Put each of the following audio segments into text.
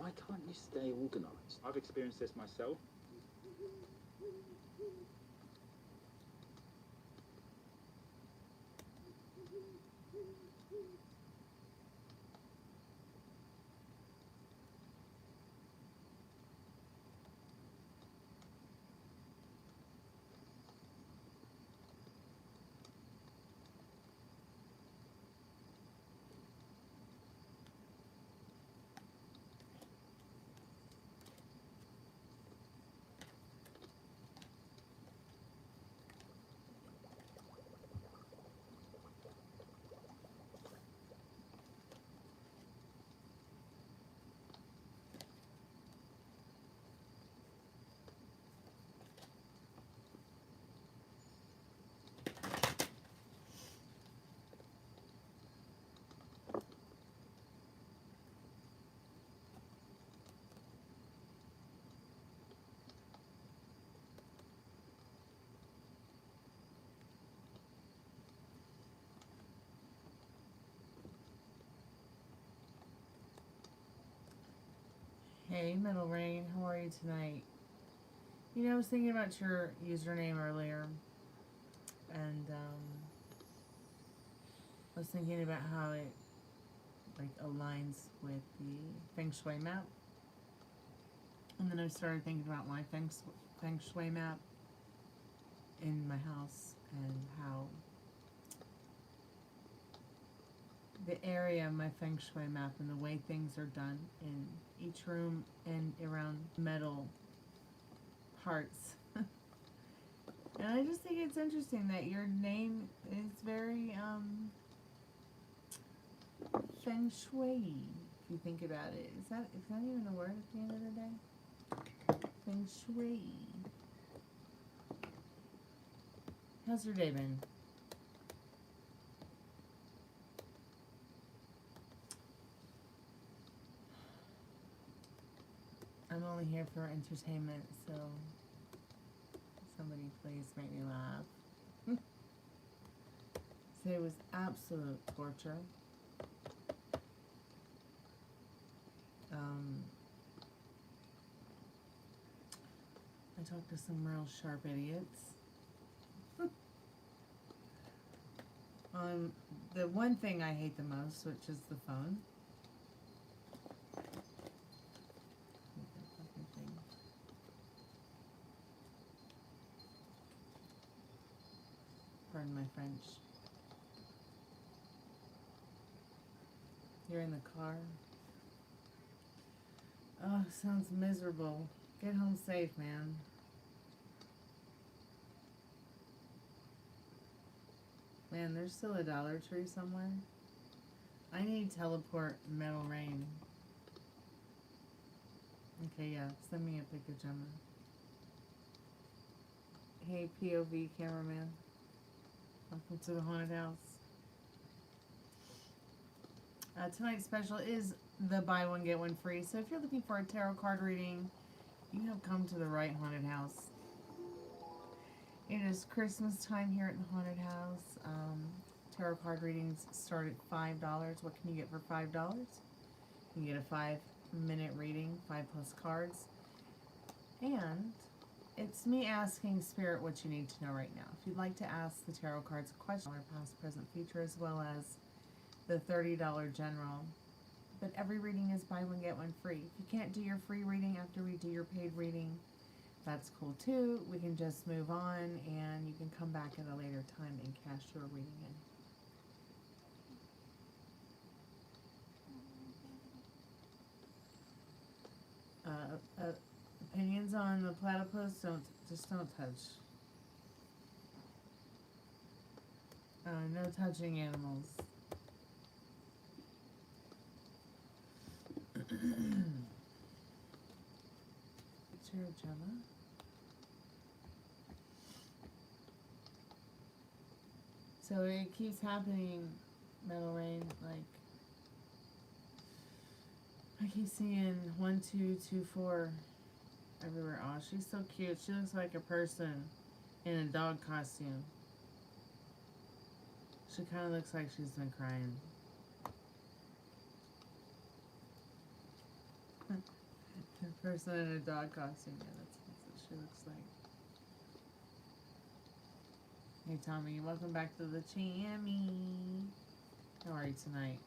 Why can't you stay organised? I've experienced this myself. Hey, Middle Rain, how are you tonight? You know, I was thinking about your username earlier, and I was thinking about how it like aligns with the Feng Shui map, and then I started thinking about my Feng Shui map in my house and how the area of my Feng Shui map and the way things are done in each room and around metal parts. And I just think it's interesting that your name is very Feng Shui, if you think about it. Is that even a word at the end of the day? Feng Shui. How's your day been? I'm only here for entertainment, so somebody please make me laugh. Today was absolute torture. I talked to some real sharp idiots. The one thing I hate the most, which is the phone. Pardon my French. You're in the car. Oh, sounds miserable. Get home safe, man. Man, there's still a Dollar Tree somewhere. I need teleport Metal Rain. Okay, yeah, send me a pic of Gemma. Hey, POV cameraman. Welcome to the haunted house. Tonight's special is the buy one get one free. So if you're looking for a tarot card reading, you have come to the right haunted house. It is Christmas time here at the haunted house. Tarot card readings start at $5. What can you get for $5? You can get a 5-minute reading, 5+ cards. And it's me asking Spirit what you need to know right now. If you'd like to ask the tarot cards a question, or past, present, future, as well as the $30 general. But every reading is buy one, get one free. If you can't do your free reading after we do your paid reading, that's cool too. We can just move on and you can come back at a later time and cash your reading in. Opinions on the platypus, just don't touch. No touching animals. Picture of Gemma. So it keeps happening, Metal Rain, like I keep seeing 1, 2, 2, 4 everywhere. Oh, she's so cute. She looks like a person in a dog costume. She kind of looks like she's been crying. Person in a dog costume. Yeah, that's what she looks like. Hey, Tommy. Welcome back to the Chammy. How are you tonight?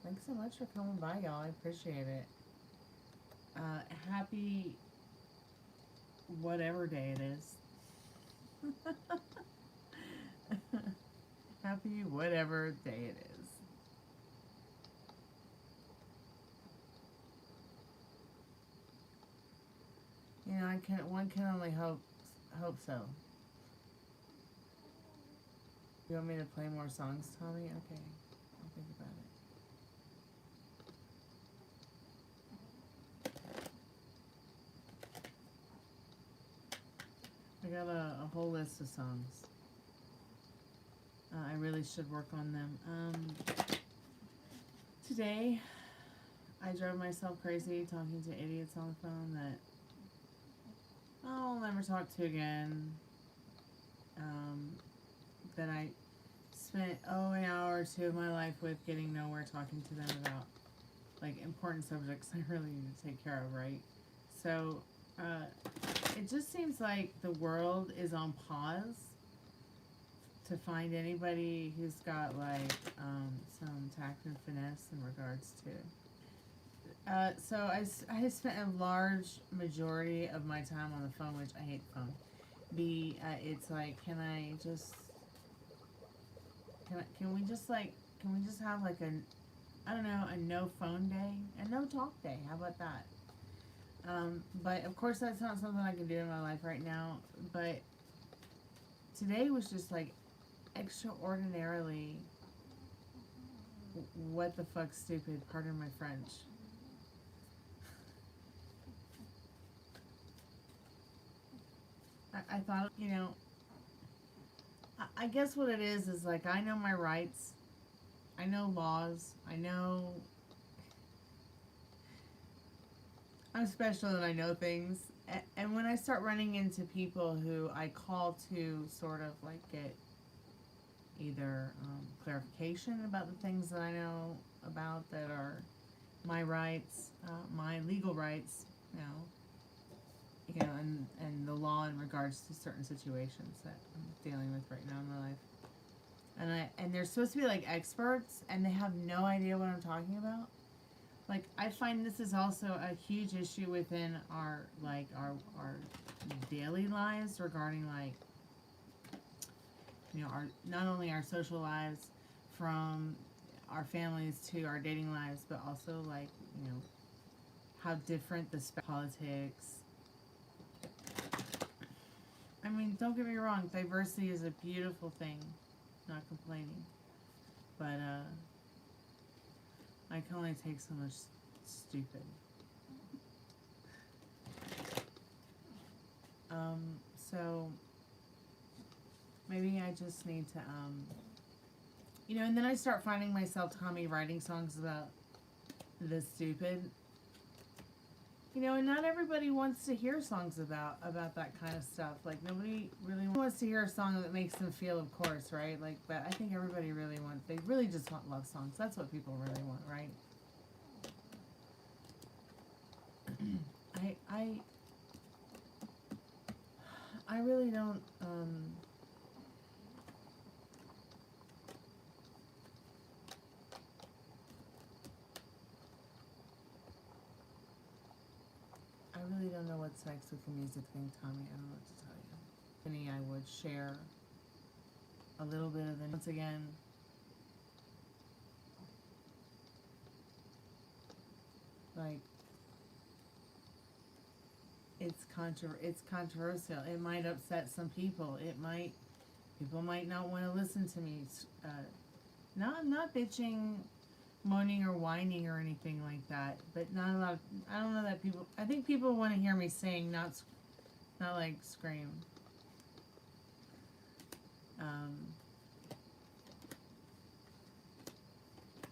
Thanks so much for coming by, y'all. I appreciate it. Happy whatever day it is. Happy whatever day it is. You know, one can only hope so. You want me to play more songs, Tommy? Okay, I'll think about it. I got a whole list of songs. I really should work on them. Today, I drove myself crazy talking to idiots on the phone that I'll never talk to again. That I spent, an hour or two of my life with, getting nowhere talking to them about, like, important subjects I really need to take care of, right? So, it just seems like the world is on pause to find anybody who's got, like, some tact and finesse in regards to. So I spent a large majority of my time on the phone, which I hate the phone. It's like, can we just have like a no phone day, a no talk day? How about that? But of course that's not something I can do in my life right now. But today was just like extraordinarily what the fuck stupid, pardon my French. I thought, I guess what it is like, I know my rights, I know laws, I'm special and I know things, and when I start running into people who I call to sort of like get either clarification about the things that I know about that are my rights, my legal rights, and the law in regards to certain situations that I'm dealing with right now in my life. And they're supposed to be like experts, and they have no idea what I'm talking about. Like, I find this is also a huge issue within our daily lives regarding, like, our, not only our social lives, from our families to our dating lives, but also, like, how different the politics. I mean, don't get me wrong, diversity is a beautiful thing, not complaining, but I can only take so much stupid. So maybe I just need to, and then I start finding myself, Tommy, writing songs about the stupid. And not everybody wants to hear songs about that kind of stuff. Like, nobody really wants to hear a song that makes them feel, of course, right? Like, but I think everybody really they really just want love songs. That's what people really want, right? I really don't, I really don't know what sex with the music thing, Tommy. I don't know what to tell you. I would share a little bit of the, once again, like, it's controversial. It might upset some people. People might not want to listen to me. No, I'm not bitching, moaning, or whining or anything like that. But not a lot of, I don't know that people, I think people want to hear me sing, not like scream.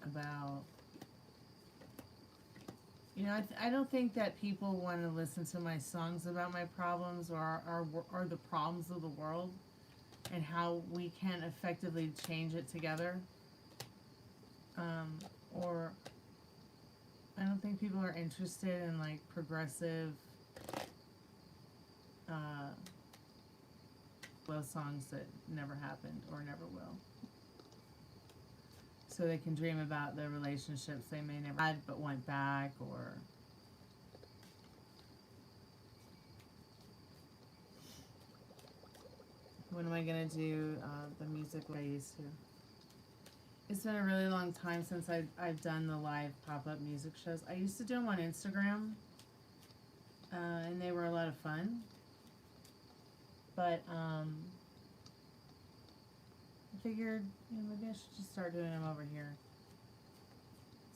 About, I don't think that people want to listen to my songs about my problems or the problems of the world. and how we can effectively change it together. Or I don't think people are interested in like progressive love songs that never happened or never will. So they can dream about the relationships they may never had but went back, or when am I going to do the music I used to? It's been a really long time since I've done the live pop-up music shows. I used to do them on Instagram, and they were a lot of fun. But I figured, maybe I should just start doing them over here.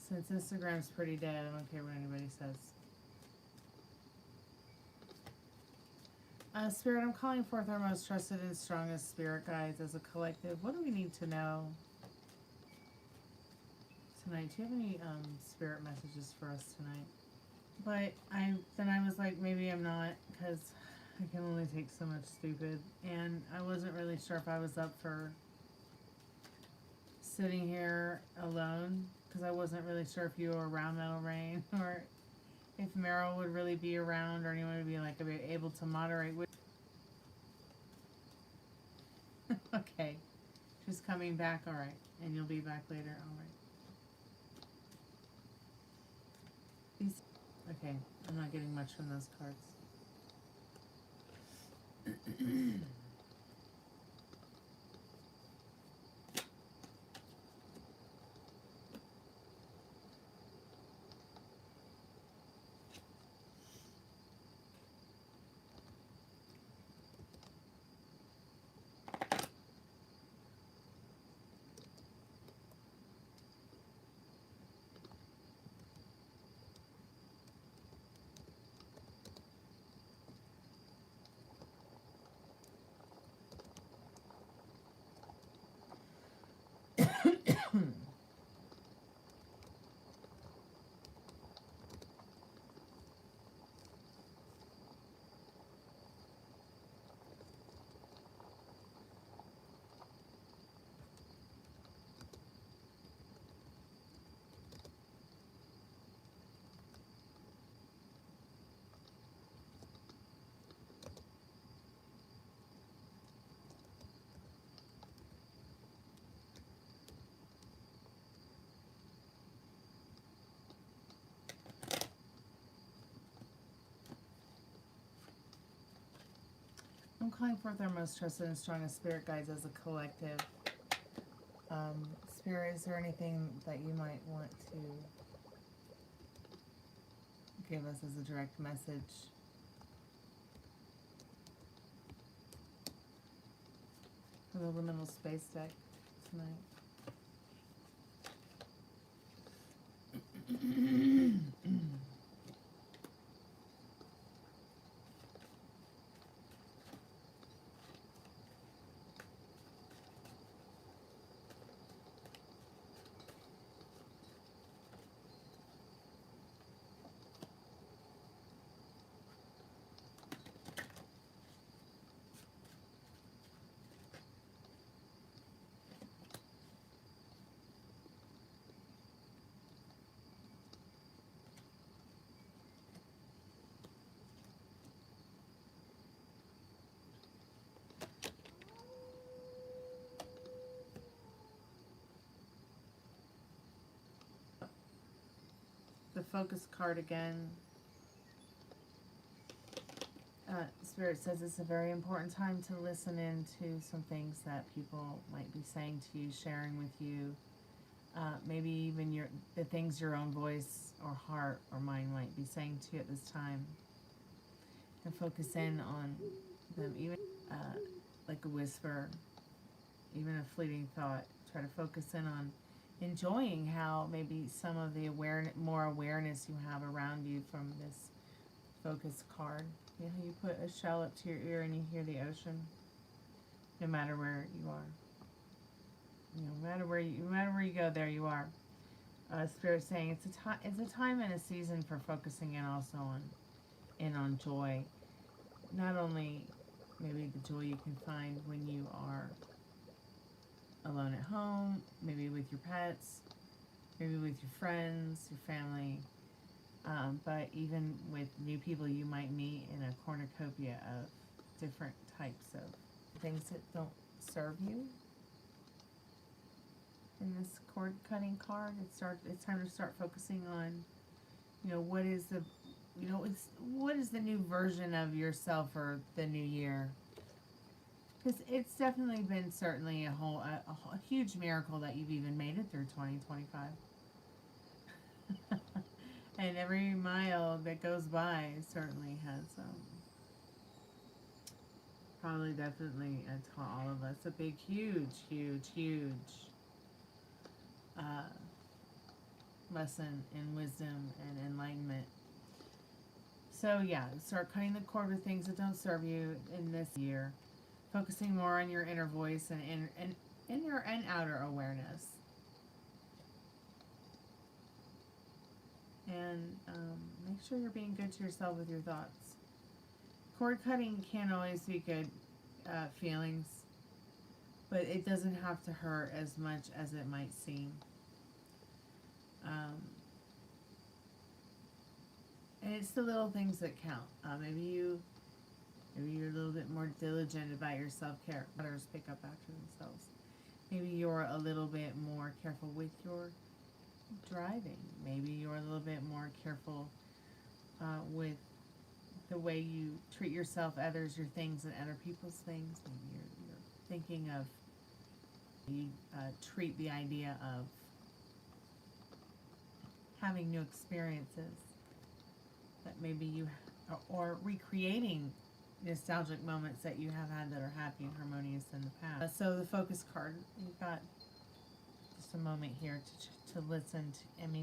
Since Instagram's pretty dead, I don't care what anybody says. Spirit, I'm calling forth our most trusted and strongest spirit guides as a collective. What do we need to know tonight? Do you have any spirit messages for us tonight? But I was like, maybe I'm not, because I can only take so much stupid, and I wasn't really sure if I was up for sitting here alone, because I wasn't really sure if you were around Metal Rain, or if Meryl would really be around, or anyone would be like able to moderate with. Okay, she's coming back. All right, and you'll be back later. All right. Okay, I'm not getting much from those cards. I'm calling forth our most trusted and strongest spirit guides as a collective. Spirit, is there anything that you might want to give us as a direct message? For the liminal space deck tonight. The focus card again. Spirit says it's a very important time to listen in to some things that people might be saying to you, sharing with you. Maybe even the things your own voice or heart or mind might be saying to you at this time. And focus in on them, even like a whisper, even a fleeting thought. Try to focus in on enjoying how maybe some of the more awareness you have around you from this focus card. You know, you put a shell up to your ear and you hear the ocean, no matter where you are. You know, no matter where you go, there you are. Spirit saying it's a time and a season for focusing in also on joy. Not only maybe the joy you can find when you are alone at home, maybe with your pets, maybe with your friends, your family, but even with new people you might meet in a cornucopia of different types of things that don't serve you. In this cord cutting card, it's time to start focusing on, what is the new version of yourself for the new year. Because it's definitely been certainly a huge miracle that you've even made it through 2025. And every mile that goes by certainly has probably definitely taught all of us a big, huge lesson in wisdom and enlightenment. So yeah, start cutting the cord with things that don't serve you in this year. Focusing more on your inner voice and inner and outer awareness. And make sure you're being good to yourself with your thoughts. Cord cutting can't always be good feelings, but it doesn't have to hurt as much as it might seem. And it's the little things that count. Maybe you're a little bit more diligent about your self-care. Others pick up after themselves. Maybe you're a little bit more careful with your driving. Maybe you're a little bit more careful with the way you treat yourself, others, your things, and other people's things. Maybe you're thinking of you treat the idea of having new experiences that maybe you or recreating nostalgic moments that you have had that are happy and harmonious in the past. So the focus card, you've got just a moment here to listen and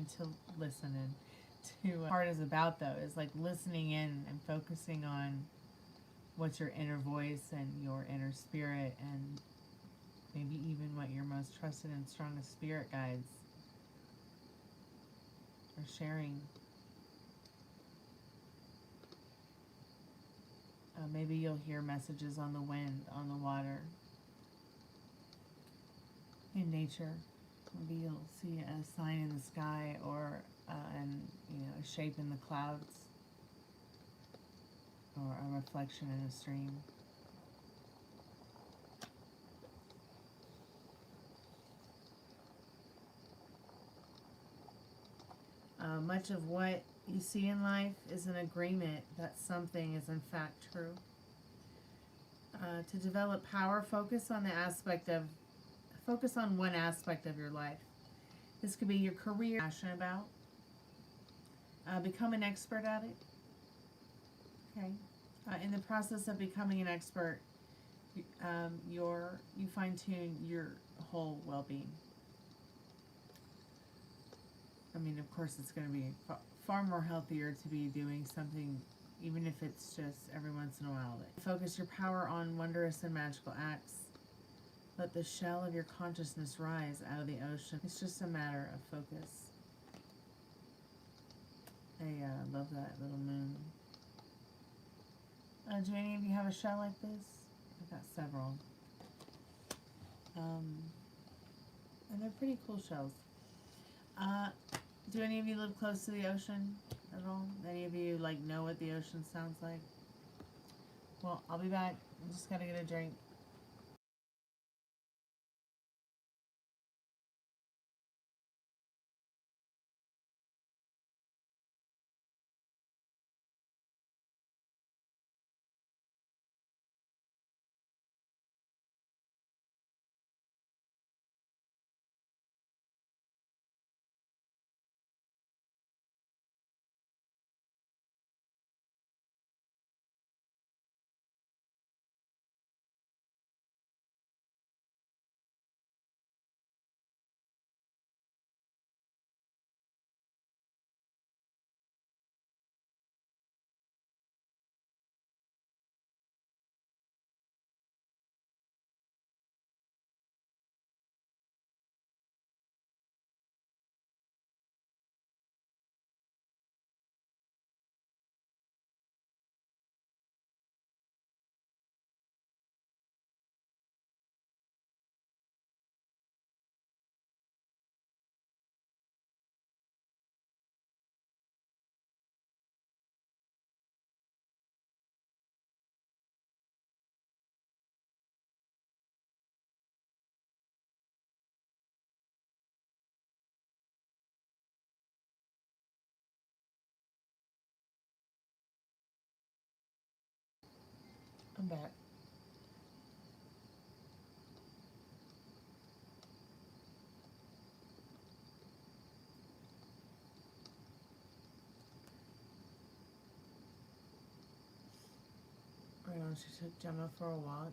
to what part is about, though, is like listening in and focusing on what's your inner voice and your inner spirit, and maybe even what your most trusted and strongest spirit guides are sharing. Maybe you'll hear messages on the wind, on the water, in nature. Maybe you'll see a sign in the sky or a shape in the clouds, or a reflection in a stream. Much of what you see in life is an agreement that something is in fact true. To develop power, focus on one aspect of your life. This could be your career you're passionate about. Become an expert at it. Okay. In the process of becoming an expert, you fine-tune your whole well-being. I mean, of course, it's going to be far more healthier to be doing something, even if it's just every once in a while. Focus your power on wondrous and magical acts. Let the shell of your consciousness rise out of the ocean. It's just a matter of focus. I love that little moon. Do any of you have a shell like this? I've got several. And they're pretty cool shells. Do any of you live close to the ocean at all? Any of you know what the ocean sounds like? Well, I'll be back. I just gotta get a drink. I'm back. Right on, she took Gemma for a walk.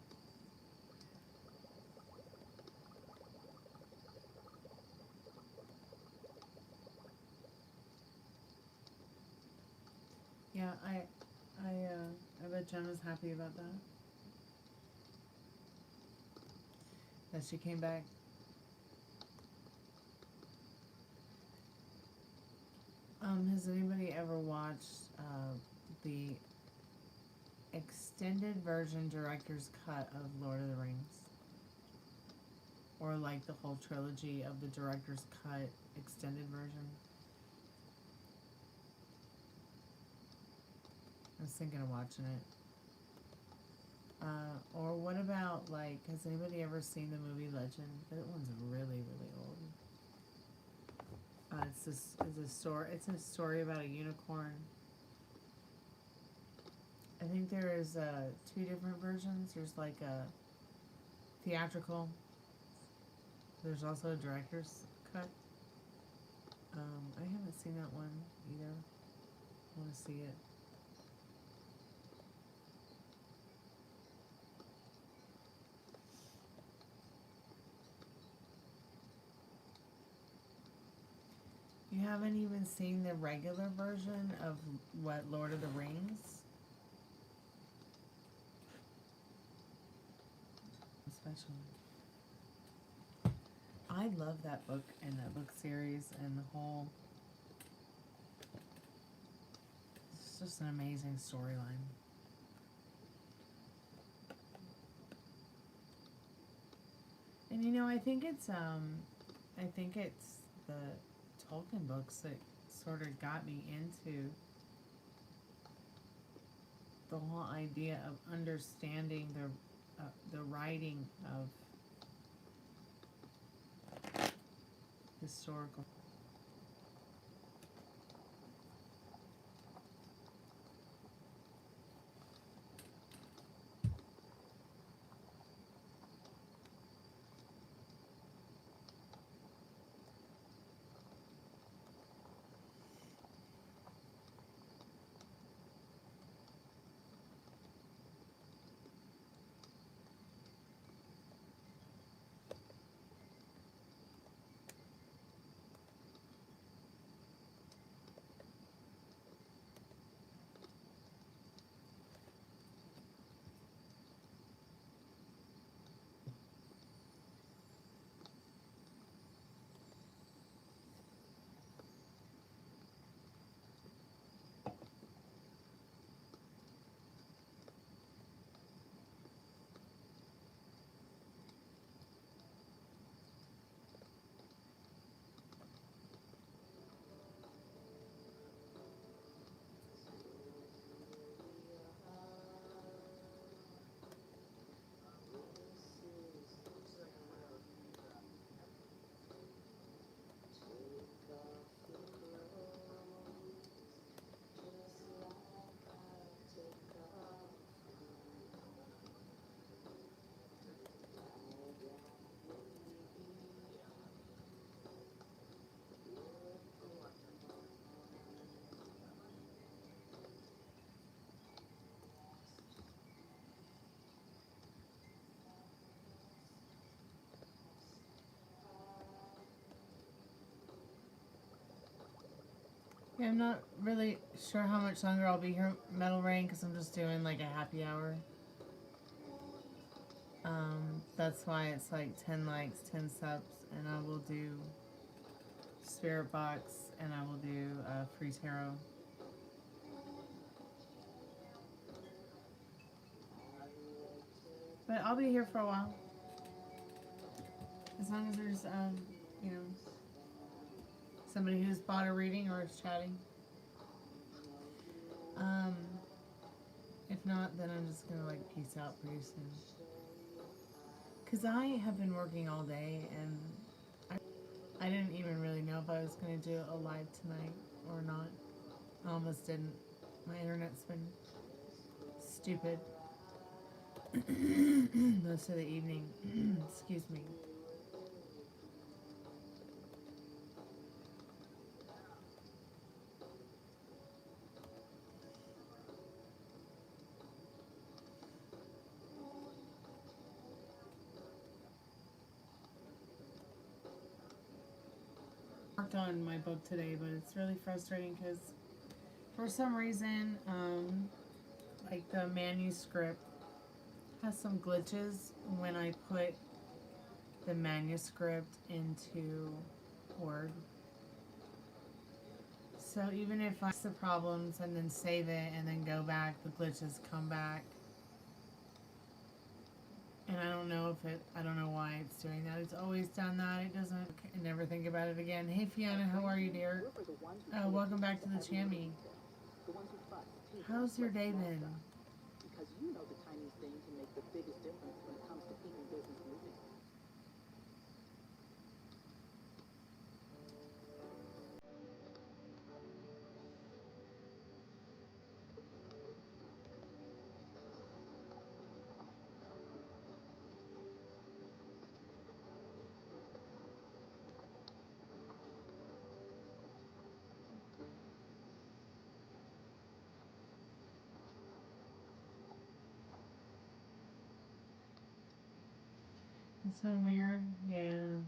Yeah, I bet Gemma's happy about that. That she came back. Has anybody ever watched the extended version director's cut of Lord of the Rings? Or like the whole trilogy of the director's cut extended version? I was thinking of watching it. Or what about, like, has anybody ever seen the movie Legend? That one's really, really old. It's a story about a unicorn. I think there is 2 different versions. There's like a theatrical. There's also a director's cut. I haven't seen that one either. I want to see it. You haven't even seen the regular version of what, Lord of the Rings? Especially. I love that book and that book series and the whole... It's just an amazing storyline. And you know, I think it's the Tolkien books that sort of got me into the whole idea of understanding the writing of historical. Yeah, I'm not really sure how much longer I'll be here, Metal Rain, because I'm just doing like a happy hour. That's why it's like 10 likes, 10 subs, and I will do Spiritbox, and I will do free tarot. But I'll be here for a while. As long as there's, you know, somebody who's bought a reading or is chatting. If not, then I'm just gonna like peace out pretty soon. Cause I have been working all day and I didn't even really know if I was gonna do a live tonight or not. I almost didn't. My internet's been stupid. most of the evening. Excuse me. Worked on my book today, but it's really frustrating because for some reason, like the manuscript has some glitches when I put the manuscript into Word. So even if I fix the problems and then save it and then go back, the glitches come back. And I don't know why it's doing that. It's always done that. It doesn't, I never think about it again. Hey Fiona, how are you, dear? Welcome back to the Chammy. How's your day been? Because you know the tiniest thing can make the biggest difference when it comes to keeping business moving. It's so weird. Yeah.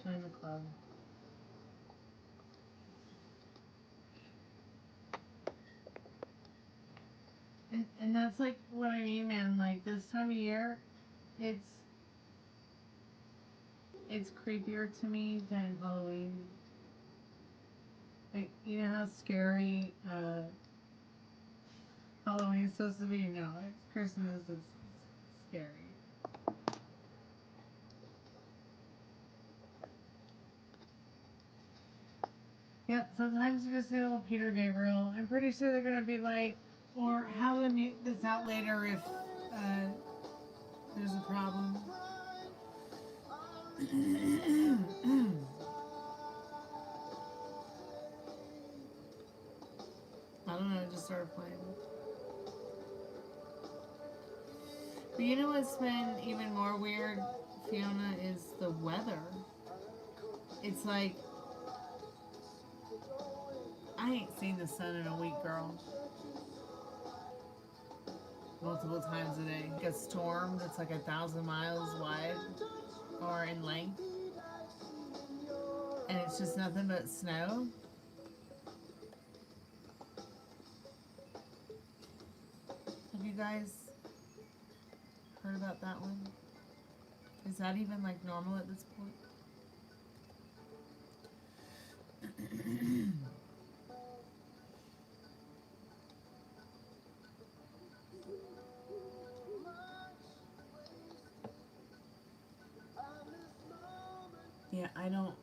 Join the club. And that's like what I mean, man. Like this time of year, it's creepier to me than Halloween. Like, you know how scary Halloween's supposed to be? No, it's Christmas is scary. Yep, sometimes you just see a little Peter Gabriel. I'm pretty sure they're gonna be like, or have them mute this out later if there's a problem. I don't know, I just started playing. But you know what's been even more weird, Fiona, is the weather. It's like, I ain't seen the sun in a week, girl. Multiple times a day. Like a storm that's like 1,000 miles wide or in length. And it's just nothing but snow. Have you guys heard about that one? Is that even like normal at this point? Yeah, I don't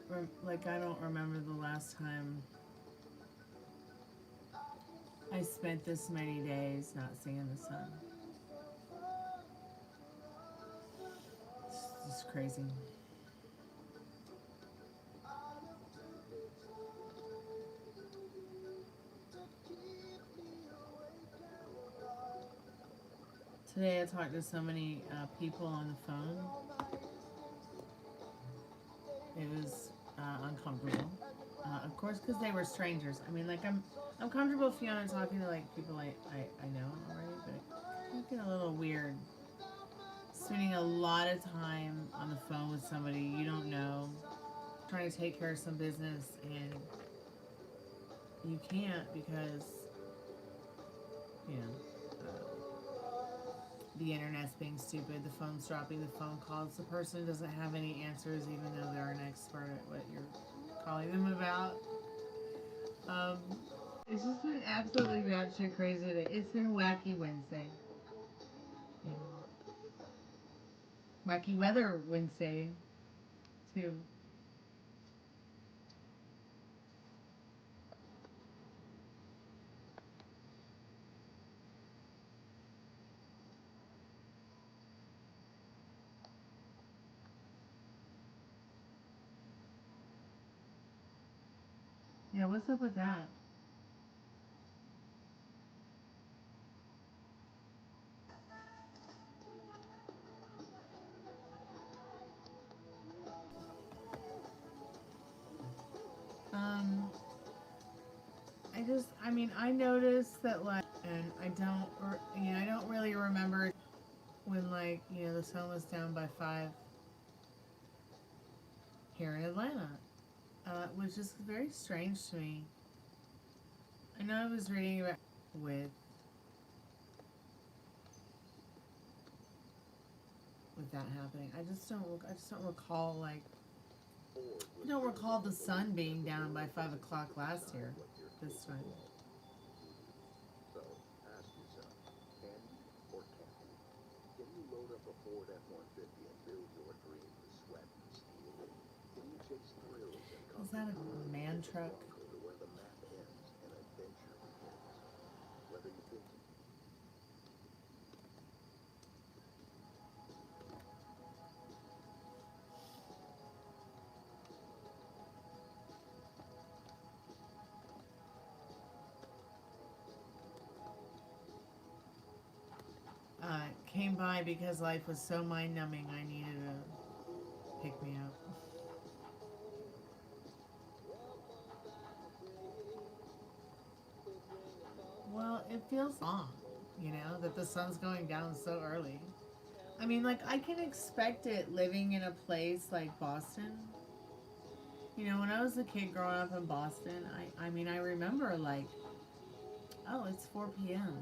remember the last time I spent this many days not seeing the sun. It's just crazy. Today I talked to so many people on the phone. It was uncomfortable. Of course, because they were strangers. I mean, like, I'm comfortable, Fiona, talking to, like, people I know already, but it can get a little weird. Spending a lot of time on the phone with somebody you don't know, trying to take care of some business, and you can't because, you know, the internet's being stupid, the phone's dropping, the phone calls, the person doesn't have any answers even though they're an expert at what you're calling them about. It's just been absolutely batshit crazy today. It's been Wacky Wednesday. Yeah. Wacky Weather Wednesday, too. Yeah, what's up with that? I mean, I noticed that, like, and I don't, I don't really remember when, like, the sun was down by 5 here in Atlanta. It was just very strange to me. I know I was reading about with that happening. I just don't recall, like, I don't recall the sun being down by 5 o'clock last year this time. So ask yourself, can or can't you? Can you load up a Ford F-150 and build your dream with sweat and steel? Can you chase thrills and Is that a man truck? to where the map ends and adventure begins? Whether you think Came by because life was so mind-numbing. I needed to pick me up. Well, it feels long, that the sun's going down so early. I mean, like, I can expect it living in a place like Boston. When I was a kid growing up in Boston, I mean, I remember, like, oh, it's 4 p.m.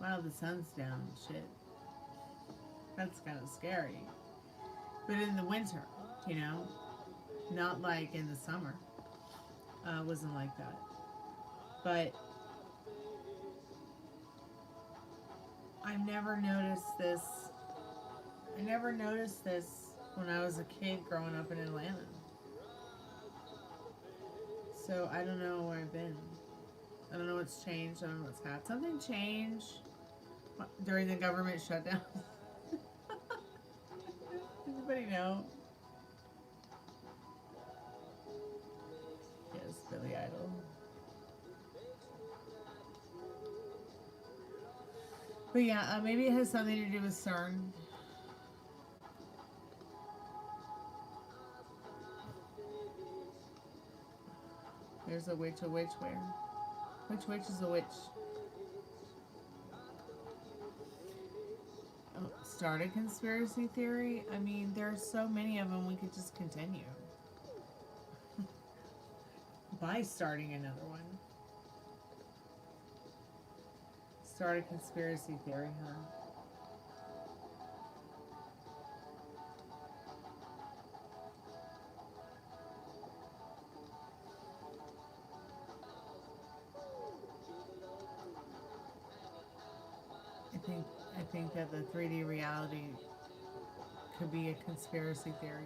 Wow, the sun's down. Shit. That's kind of scary. But in the winter, not like in the summer. It wasn't like that. But I've never noticed this. I never noticed this when I was a kid growing up in Atlanta. So I don't know where I've been. I don't know what's changed. I don't know what's happened. Something changed during the government shutdown. Anybody know? Yes, Billy Idol. But yeah, maybe it has something to do with CERN. There's a witch where? Which witch is a witch? Oh, start a conspiracy theory? I mean, there's so many of them, we could just continue. By starting another one. Start a conspiracy theory, huh? I think that the 3D reality could be a conspiracy theory.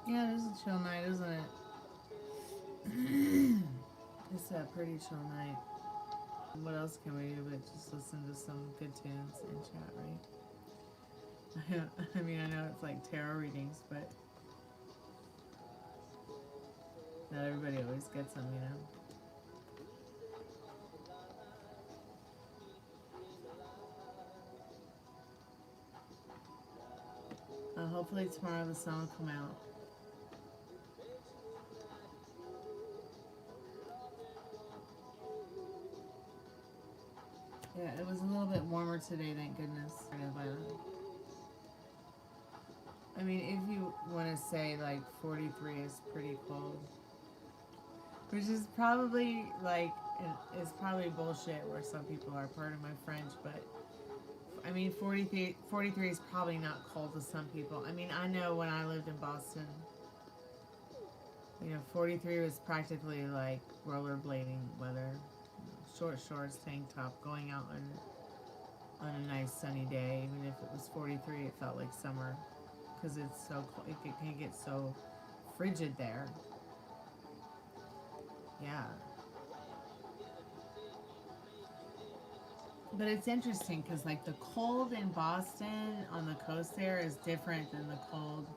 Yeah, it is a chill night, isn't it? It's a pretty chill night. What else can we do but just listen to some good tunes and chat, right? I mean, I know it's like tarot readings, but not everybody always gets them, Hopefully tomorrow the sun will come out. Yeah, it was a little bit warmer today, thank goodness. I mean, if you want to say like 43 is pretty cold, which is probably like, it's probably bullshit where some people are, pardon my French, but I mean, 43 is probably not cold to some people. I mean, I know when I lived in Boston, you know, 43 was practically like rollerblading weather. Short shorts, tank top, going out on a nice sunny day. Even if it was 43, it felt like summer. Because it's so cold, it can get so frigid there. Yeah. But it's interesting because like the cold in Boston on the coast there is different than the cold,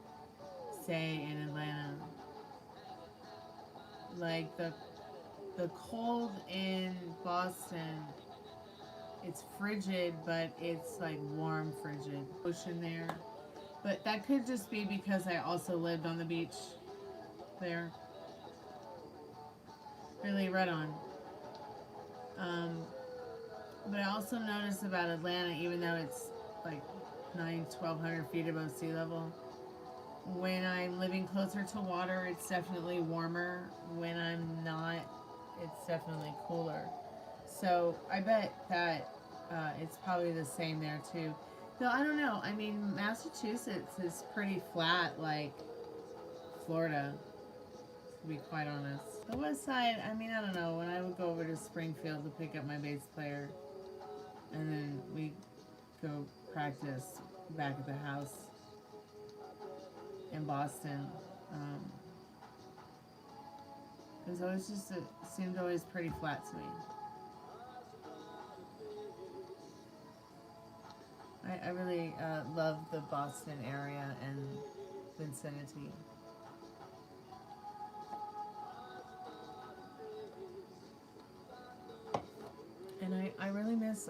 say, in Atlanta. Like the cold in Boston, it's frigid, but it's like warm frigid. Ocean there. But that could just be because I also lived on the beach there. Really, right on. But I also noticed about Atlanta, even though it's like 1,200 feet above sea level, when I'm living closer to water, it's definitely warmer. When I'm not, it's definitely cooler. So I bet that it's probably the same there too. Though I don't know. I mean, Massachusetts is pretty flat, like Florida, to be quite honest. The west side, I mean, I don't know. When I would go over to Springfield to pick up my bass player, and then we go practice back at the house in Boston. And so it's just, it seemed always pretty flat to me. I really love the Boston area and vicinity. And I really miss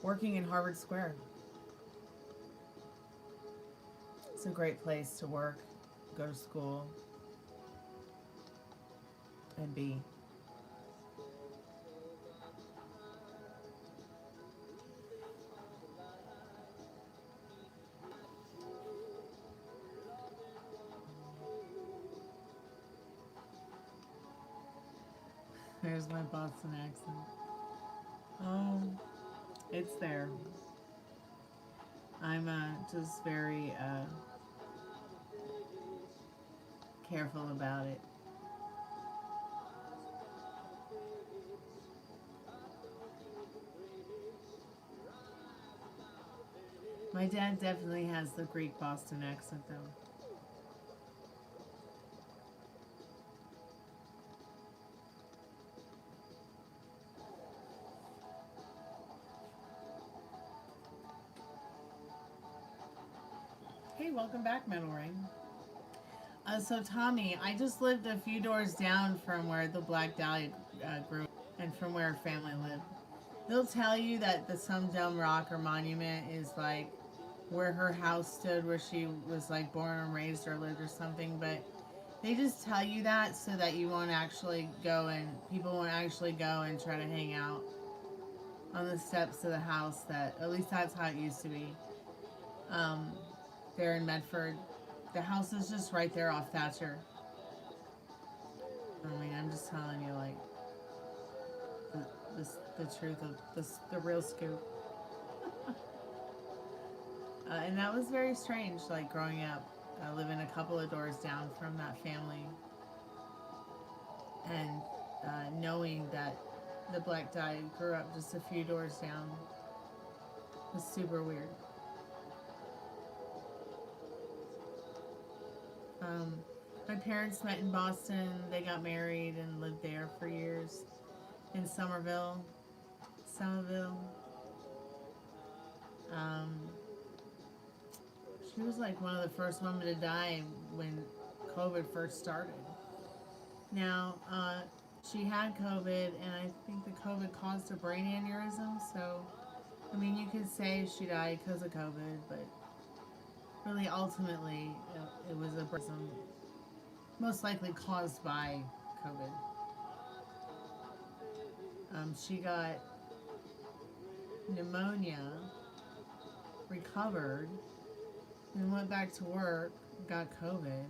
working in Harvard Square. It's a great place to work, go to school, and be. There's my Boston accent. Oh, it's there. I'm just very careful about it. My dad definitely has the Greek Boston accent, though. Hey, welcome back, Metal Ring. So Tommy, I just lived a few doors down from where the Black Dahlia grew and from where her family lived. They'll tell you that the some dumb rock or monument is like where her house stood, where she was like born and raised or lived or something, but they just tell you that so that you won't actually go and people won't actually go and try to hang out on the steps of the house. That at least that's how it used to be. There in Medford, the house is just right there off Thatcher. I mean, I'm just telling you, like, the truth of this, the real scoop. And that was very strange, like, growing up, living a couple of doors down from that family. And knowing that the Black Dahlia grew up just a few doors down was super weird. My parents met in Boston. They got married and lived there for years in Somerville. She was like one of the first women to die when COVID first started. Now, she had COVID, and I think the COVID caused a brain aneurysm. So, I mean, you could say she died because of COVID, but really, ultimately, it was a brain, most likely caused by COVID. She got pneumonia, recovered, and went back to work, got COVID,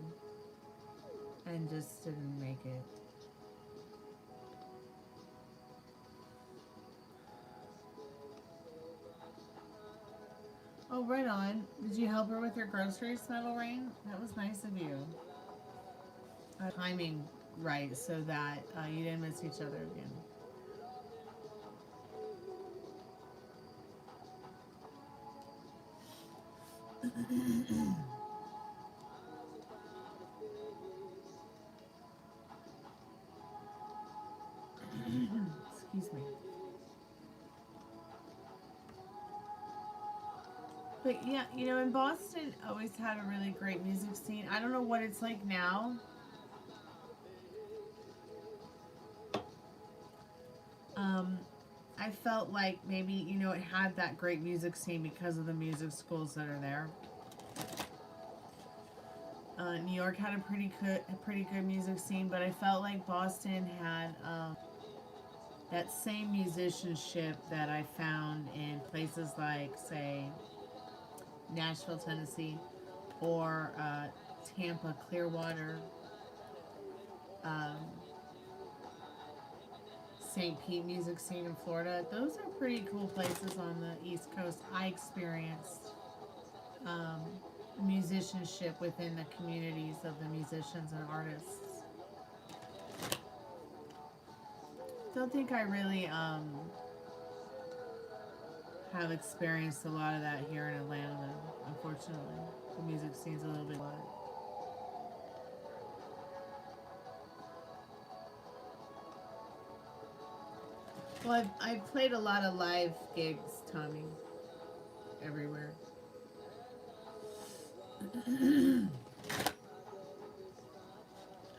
and just didn't make it. Oh, right on. Did you help her with her groceries, Metal Rain? That was nice of you. Timing right so that you didn't miss each other again. Excuse me. But yeah, you know, in Boston, always had a really great music scene. I don't know what it's like now. I felt like maybe, you know, it had that great music scene because of the music schools that are there. New York had a pretty good music scene, but I felt like Boston had that same musicianship that I found in places like, say, Nashville, Tennessee, or Tampa, Clearwater, St. Pete music scene in Florida. Those are pretty cool places on the East Coast. I experienced musicianship within the communities of the musicians and artists. Don't think I really have experienced a lot of that here in Atlanta, though, unfortunately. The music scene's a little bit odd. Well, I've played a lot of live gigs, Tommy, everywhere.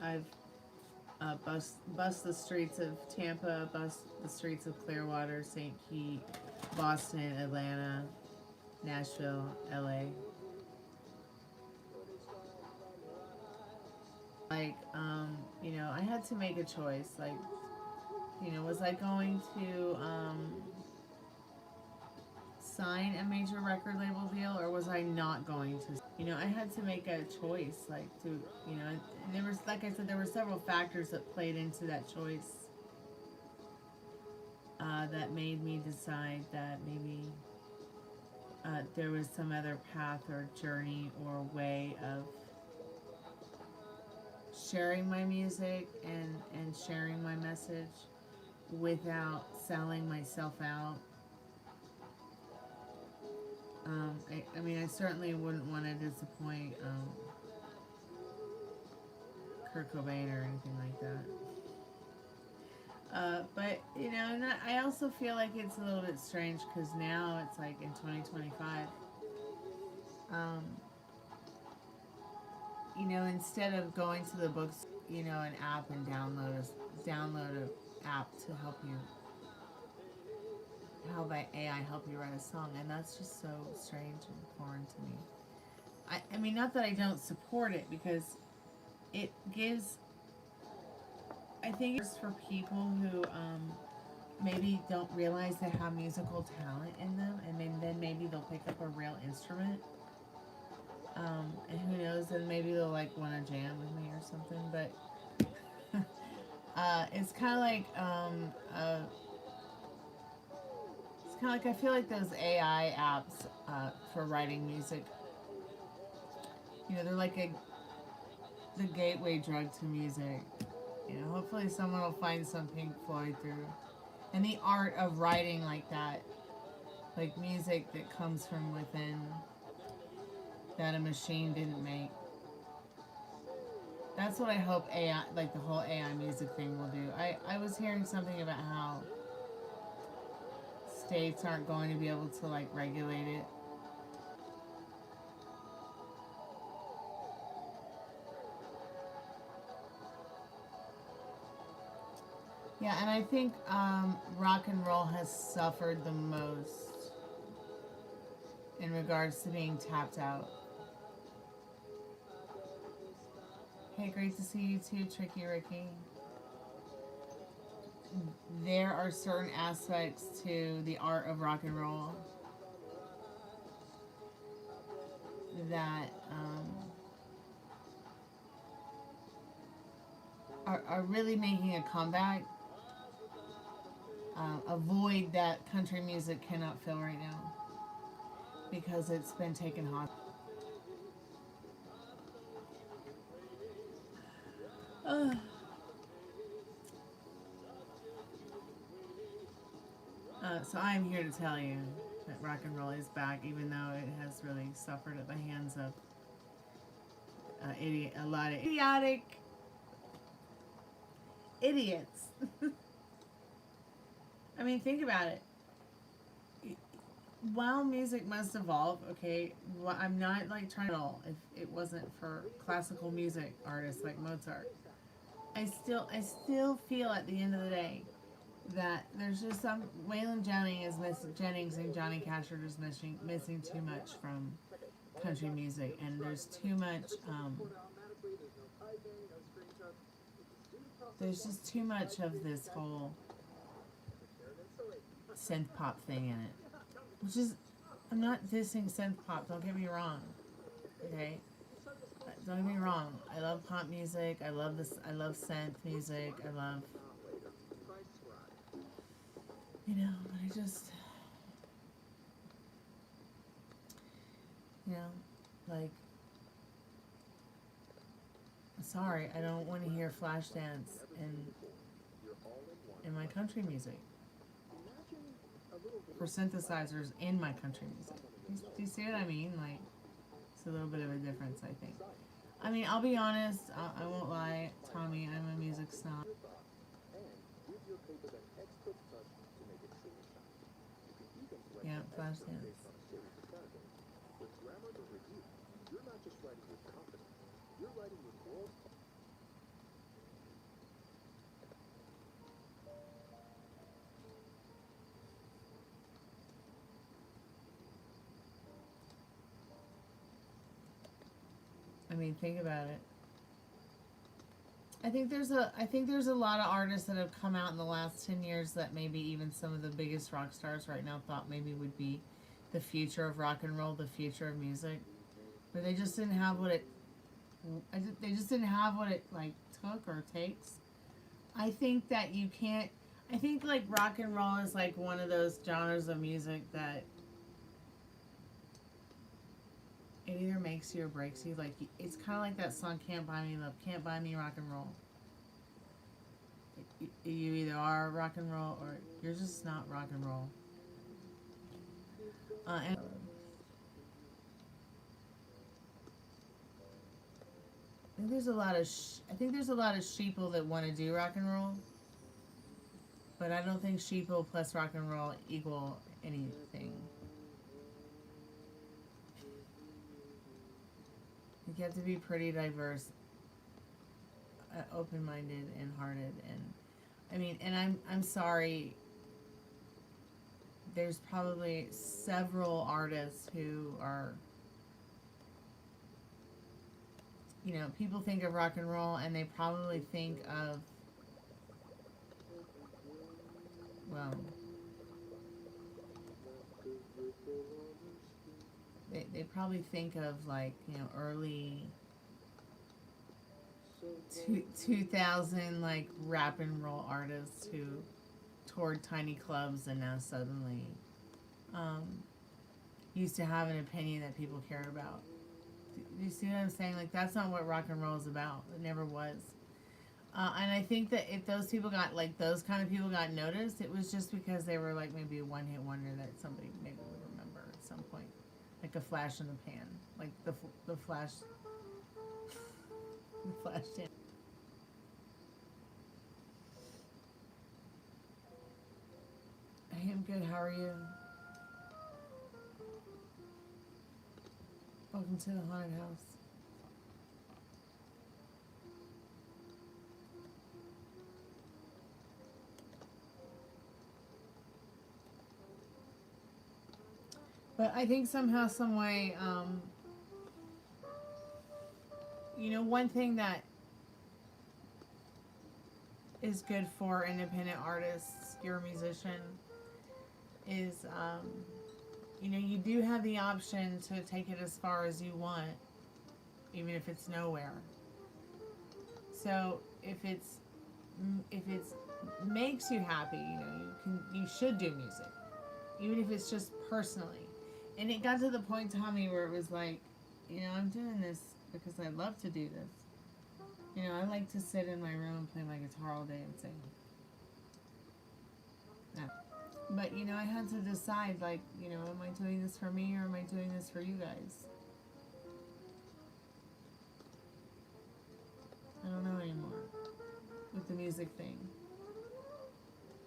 I've bust the streets of Tampa, bust the streets of Clearwater, St. Pete, Boston, Atlanta, Nashville, LA. Like, you know, I had to make a choice. Like, you know, was I going to sign a major record label deal, or was I not going to? You know, I had to make a choice, like, to, you know, and there was, like I said, there were several factors that played into that choice that made me decide that maybe there was some other path or journey or way of sharing my music and sharing my message without selling myself out. I mean, I certainly wouldn't want to disappoint Kurt Cobain or anything like that. But, you know, I also feel like it's a little bit strange because now it's like in 2025. You know, instead of going to the books, you know, an app and download an app to help you, how by AI help you write a song, and that's just so strange and foreign to me. I mean, not that I don't support it, because it gives, I think it's for people who maybe don't realize they have musical talent in them, and then maybe they'll pick up a real instrument. And who knows, then maybe they'll like want to jam with me or something, but it's kind of like, it's kind of like, I feel like those AI apps for writing music, you know, they're like the gateway drug to music. You know, hopefully someone will find some Pink Floyd through. And the art of writing like that, like music that comes from within, that a machine didn't make. That's what I hope AI, like the whole AI music thing will do. I was hearing something about how states aren't going to be able to like regulate it. Yeah, and I think rock and roll has suffered the most in regards to being tapped out. Hey, great to see you too, Tricky Ricky. There are certain aspects to the art of rock and roll that are really making a comeback. A void that country music cannot fill right now because it's been taken hostage. So I'm here to tell you that rock and roll is back, even though it has really suffered at the hands of a lot of idiotic idiots. I mean, think about it. While music must evolve, okay, well, I'm not like trying to if it wasn't for classical music artists like Mozart. I still feel at the end of the day that there's just some Waylon Jennings and Johnny Cash are just missing too much from country music, and there's too much there's just too much of this whole synth pop thing in it, which is, I'm not dissing synth pop, don't get me wrong, okay, don't get me wrong, I love pop music, I love synth music, I love, you know, but I just, you know, like, sorry, I don't want to hear Flashdance in my country music. For synthesizers in my country music. Do you see what I mean? Like, it's a little bit of a difference, I think. I mean, I'll be honest, I won't lie, Tommy, I'm a music snob. Yeah, Flashdance. I mean, think about it. I think there's a lot of artists that have come out in the last 10 years that maybe even some of the biggest rock stars right now thought maybe would be the future of rock and roll, the future of music, but they just didn't have what it. They just didn't have what it like took or takes. I think that you can't. I think like rock and roll is like one of those genres of music that it either makes you or breaks you. Like, it's kind of like that song, Can't Buy Me Love, Can't Buy Me Rock and Roll. You either are rock and roll or you're just not rock and roll. And I think there's a lot of sheeple that want to do rock and roll, but I don't think sheeple plus rock and roll equal anything. You have to be pretty diverse, open-minded, and hearted, and I mean, and I'm sorry. There's probably several artists who are, you know, people think of rock and roll, and they probably think of, well, they probably think of, like, you know, early 2000 like rap and roll artists who toured tiny clubs and now suddenly used to have an opinion that people care about. Do you see what I'm saying? Like, that's not what rock and roll is about. It never was. And I think that if those people got, like, those kind of people got noticed, it was just because they were, like, maybe a one-hit wonder that somebody maybe would remember at some point. Like a flash in the pan. Like the flash. The flash pan. I am good. How are you? Welcome to the haunted house. But I think somehow, some way, you know, one thing that is good for independent artists, you're a musician, is, you know, you do have the option to take it as far as you want, even if it's nowhere. So if it's makes you happy, you know, you should do music, even if it's just personally. And it got to the point, Tommy, where it was like, you know, I'm doing this because I love to do this. You know, I like to sit in my room and play my guitar all day and sing. No. But, you know, I had to decide, like, you know, am I doing this for me or am I doing this for you guys? I don't know anymore with the music thing.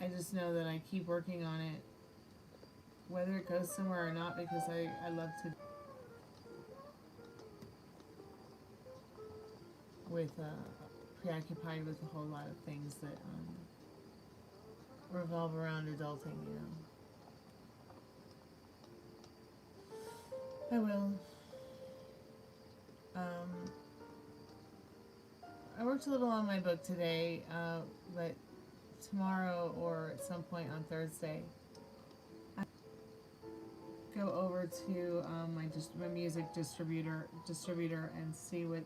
I just know that I keep working on it, whether it goes somewhere or not, because I love to. With preoccupied with a whole lot of things that revolve around adulting, you know. I will. I worked a little on my book today, but tomorrow or at some point on Thursday, I go over to my music distributor and see what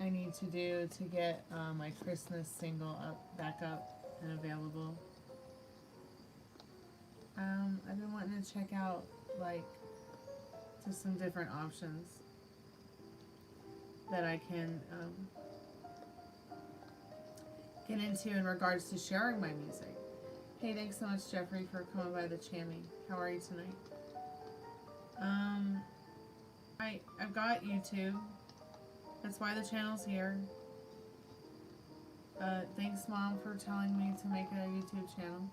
I need to do to get my Christmas single back up and available. I've been wanting to check out, like, just some different options that I can get into in regards to sharing my music. Hey, thanks so much, Jeffrey, for coming by the Chammy. How are you tonight? I've got YouTube. That's why the channel's here. Thanks, Mom, for telling me to make a YouTube channel.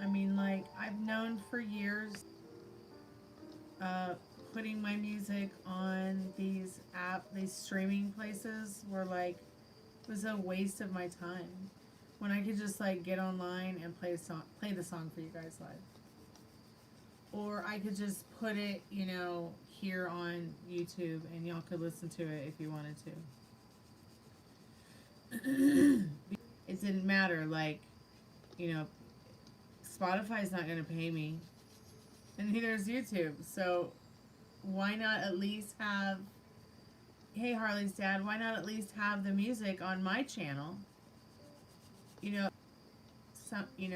I mean, like, I've known for years, putting my music on these streaming places were like, it was a waste of my time. When I could just, like, get online and play the song for you guys live. Or I could just put it, you know, here on YouTube and y'all could listen to it if you wanted to. It didn't matter, like, you know, Spotify's not going to pay me, and neither is YouTube, so why not at least have, hey, Harley's dad, why not at least have the music on my channel? You know,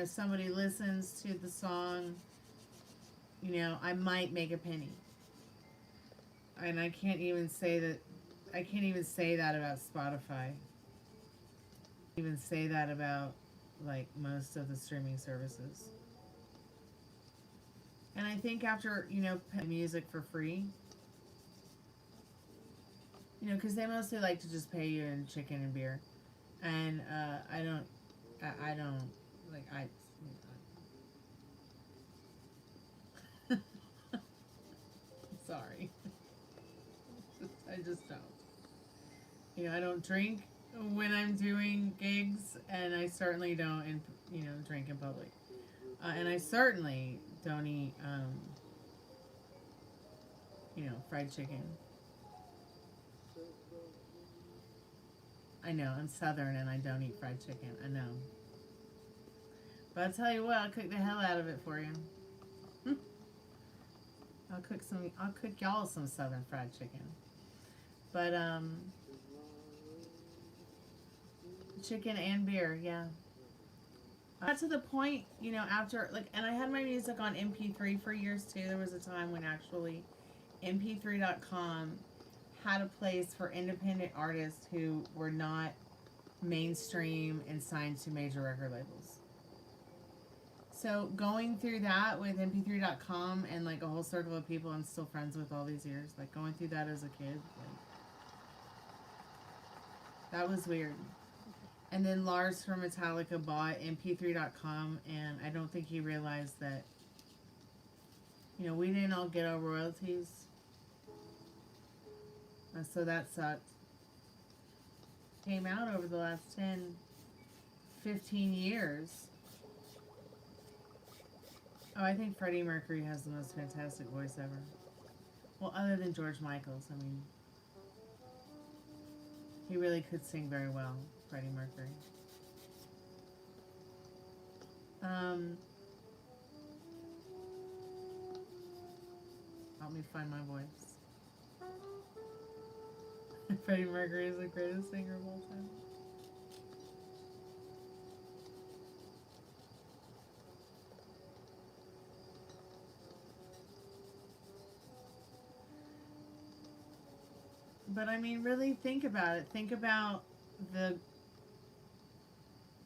somebody listens to the song, you know, I might make a penny. And I can't even say that about Spotify. Even say that about, like, most of the streaming services. And I think after, you know, music for free, you know, because they mostly like to just pay you in chicken and beer. And I don't, sorry. I just don't. You know, I don't drink when I'm doing gigs, and I certainly don't, drink in public. And I certainly don't eat, fried chicken. I know, I'm Southern and I don't eat fried chicken. I know. But I'll tell you what, I'll cook the hell out of it for you. I'll cook y'all some Southern fried chicken. But, chicken and beer, yeah. I got to the point, you know, after, like, and I had my music on MP3 for years too. There was a time when actually MP3.com had a place for independent artists who were not mainstream and signed to major record labels. So going through that with MP3.com and, like, a whole circle of people I'm still friends with all these years, like, going through that as a kid, like, that was weird. And then Lars from Metallica bought mp3.com, and I don't think he realized that, you know, we didn't all get our royalties. So that sucked. Came out over the last 10, 15 years. Oh, I think Freddie Mercury has the most fantastic voice ever. Well, other than George Michael's, I mean, he really could sing very well, Freddie Mercury. Help me find my voice. Freddie Mercury is the greatest singer of all time. But I mean, really think about it. Think about the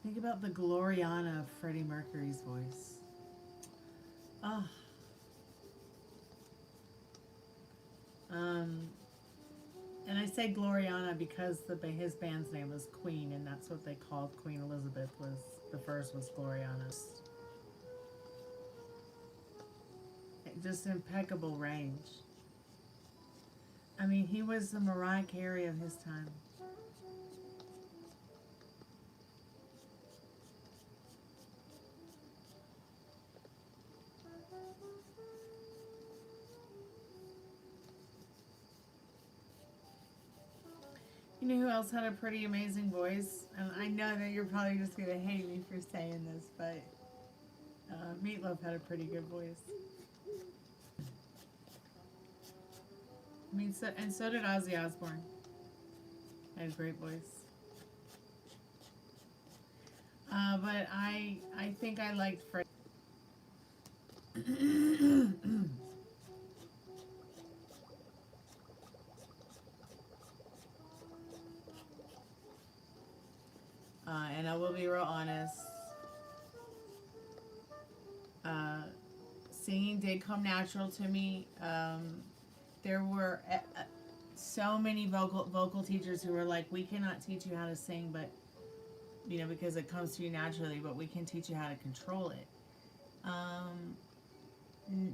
Gloriana of Freddie Mercury's voice. Oh. And I say Gloriana because his band's name was Queen, and that's what they called Queen Elizabeth. Was the first was Gloriana. Just impeccable range. I mean, he was the Mariah Carey of his time. You know who else had a pretty amazing voice? And I know that you're probably just going to hate me for saying this, but Meatloaf had a pretty good voice. I mean, so did Ozzy Osbourne. Had a great voice. But I think I liked Freddie. And I will be real honest. Singing did come natural to me. There were so many vocal teachers who were like, we cannot teach you how to sing, but, you know, because it comes to you naturally, but we can teach you how to control it.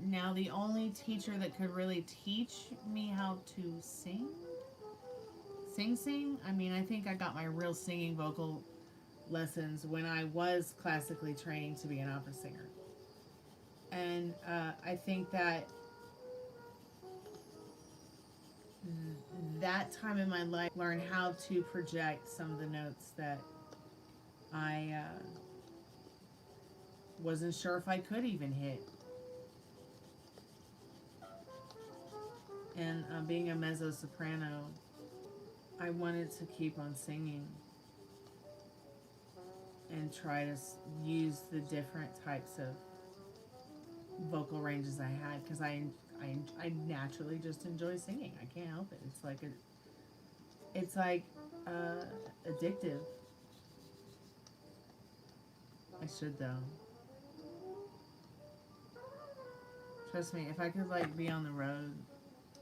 Now, the only teacher that could really teach me how to sing, I mean, I think I got my real singing vocal lessons when I was classically trained to be an opera singer. And I think that that time in my life, learned how to project some of the notes that I wasn't sure if I could even hit. And being a mezzo-soprano, I wanted to keep on singing and try to use the different types of vocal ranges I had, because I naturally just enjoy singing. I can't help it. It's like addictive. I should though. Trust me, if I could like be on the road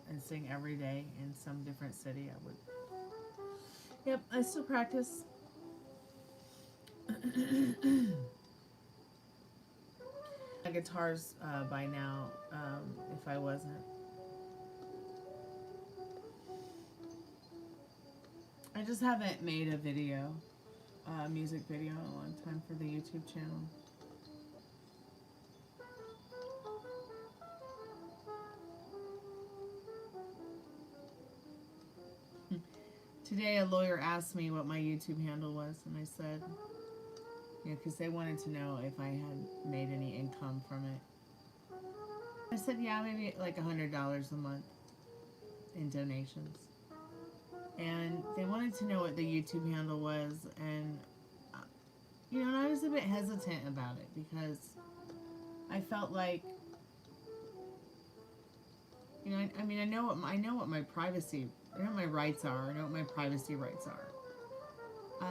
and sing every day in some different city, I would. Yep, I still practice. Guitars by now, if I wasn't. I just haven't made a video, music video in a long time for the YouTube channel. Today a lawyer asked me what my YouTube handle was, and I said, you know, because they wanted to know if I had made any income from it. I said, yeah, maybe like $100 a month in donations. And they wanted to know what the YouTube handle was, and, you know, and I was a bit hesitant about it because I felt like, you know, I mean, I know what my privacy, I know what my rights are, I know what my privacy rights are.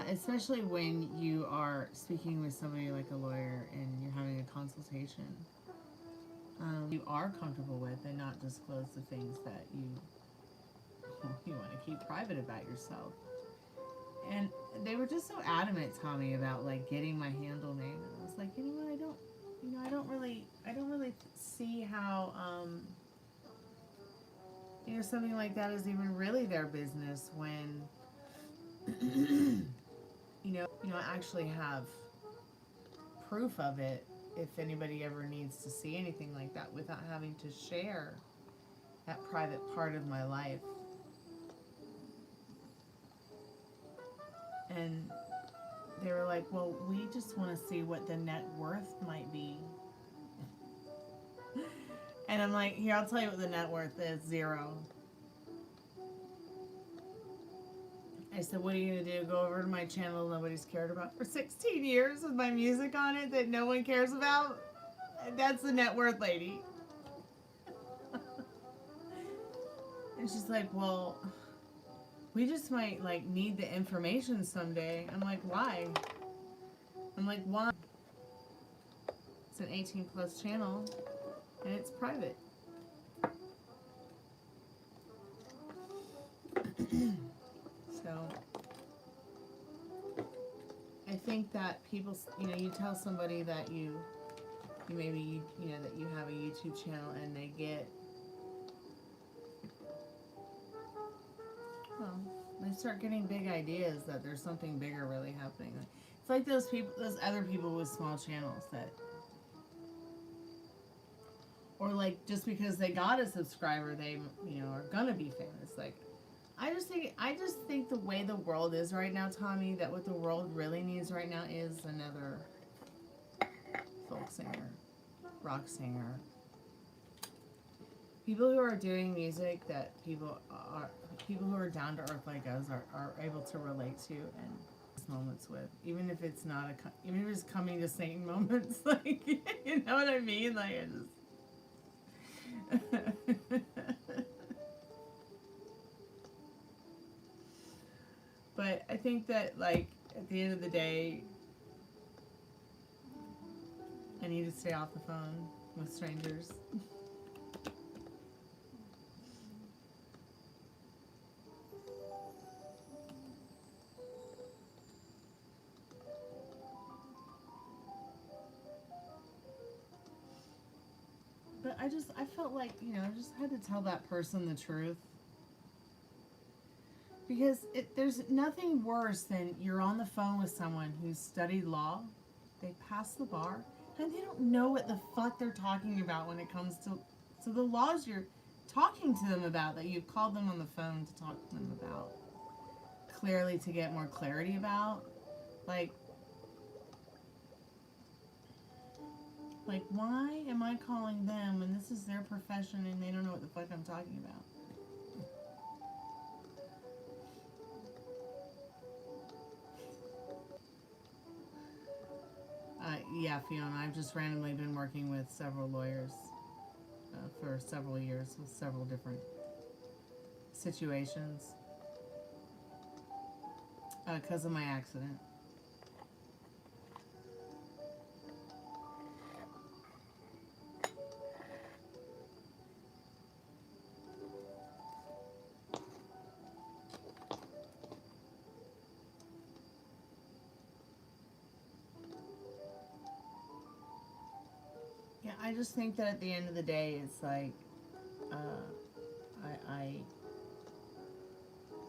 Especially when you are speaking with somebody like a lawyer and you're having a consultation, you are comfortable with, and not disclose the things that you want to keep private about yourself. And they were just so adamant, Tommy, about like getting my handle name. And I was like, you know what, I don't really see how, something like that is even really their business when, I actually have proof of it if anybody ever needs to see anything like that without having to share that private part of my life. And they were like, well, we just want to see what the net worth might be. And I'm like, here, I'll tell you what the net worth is, 0. I said, what are you going to do? Go over to my channel nobody's cared about for 16 years with my music on it that no one cares about? That's the net worth, lady. And she's like, well, we just might, like, need the information someday. I'm like, why? Why? It's an 18+ channel, and it's private. So, I think that people, you tell somebody that that you have a YouTube channel and they get, they start getting big ideas that there's something bigger really happening. It's like those other people with small channels that, or like just because they got a subscriber, they, are gonna be famous. Like, I just think the way the world is right now, Tommy, that what the world really needs right now is another folk singer, rock singer. People who are doing music that people who are down to earth like us are able to relate to and moments with, even if it's not even if it's coming to Satan moments, like, you know what I mean? Like, I just but I think that, like, at the end of the day, I need to stay off the phone with strangers. But I felt like, I just had to tell that person the truth. Because there's nothing worse than you're on the phone with someone who's studied law, they passed the bar, and they don't know what the fuck they're talking about when it comes to the laws you're talking to them about, that you've called them on the phone to talk to them about. Clearly to get more clarity about. Like, why am I calling them when this is their profession and they don't know what the fuck I'm talking about? Yeah, Fiona, I've just randomly been working with several lawyers for several years with several different situations because of my accident. I just think that at the end of the day, it's like,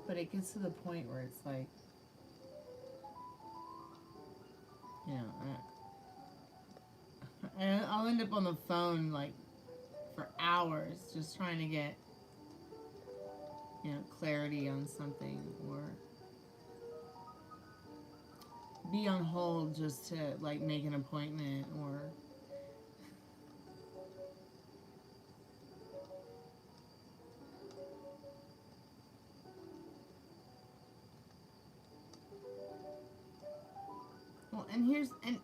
but it gets to the point where it's like, and I'll end up on the phone, like, for hours just trying to get, clarity on something, or be on hold just to, like, make an appointment, or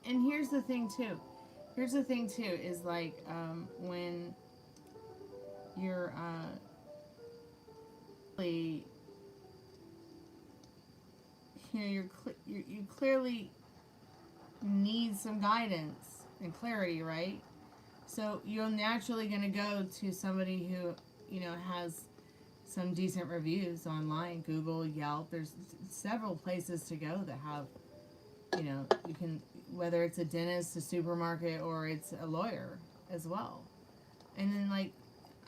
and here's the thing too. Here's the thing too, is like, when you're you clearly need some guidance and clarity, right? So you're naturally going to go to somebody who, has some decent reviews online. Google, Yelp, there's several places to go that have, you know, you can, whether it's a dentist, a supermarket, or it's a lawyer as well. And then, like,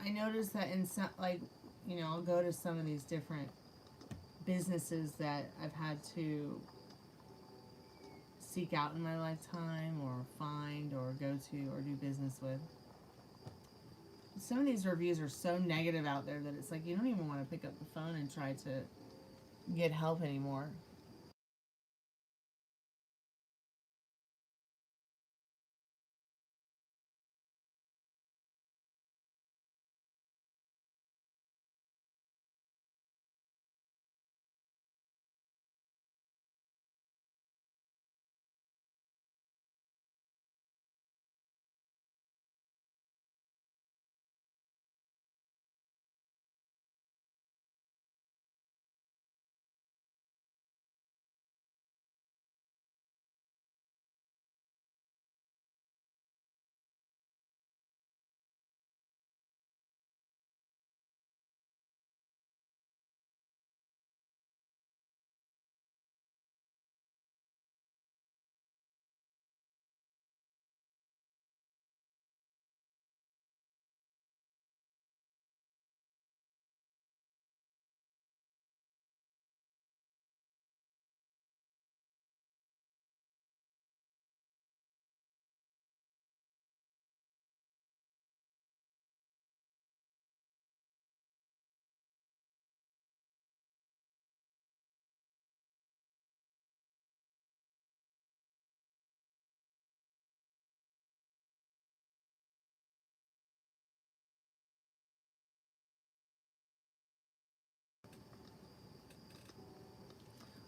I noticed that in some, like, you know, I'll go to some of these different businesses that I've had to seek out in my lifetime or find or go to or do business with. Some of these reviews are so negative out there that it's like you don't even want to pick up the phone and try to get help anymore.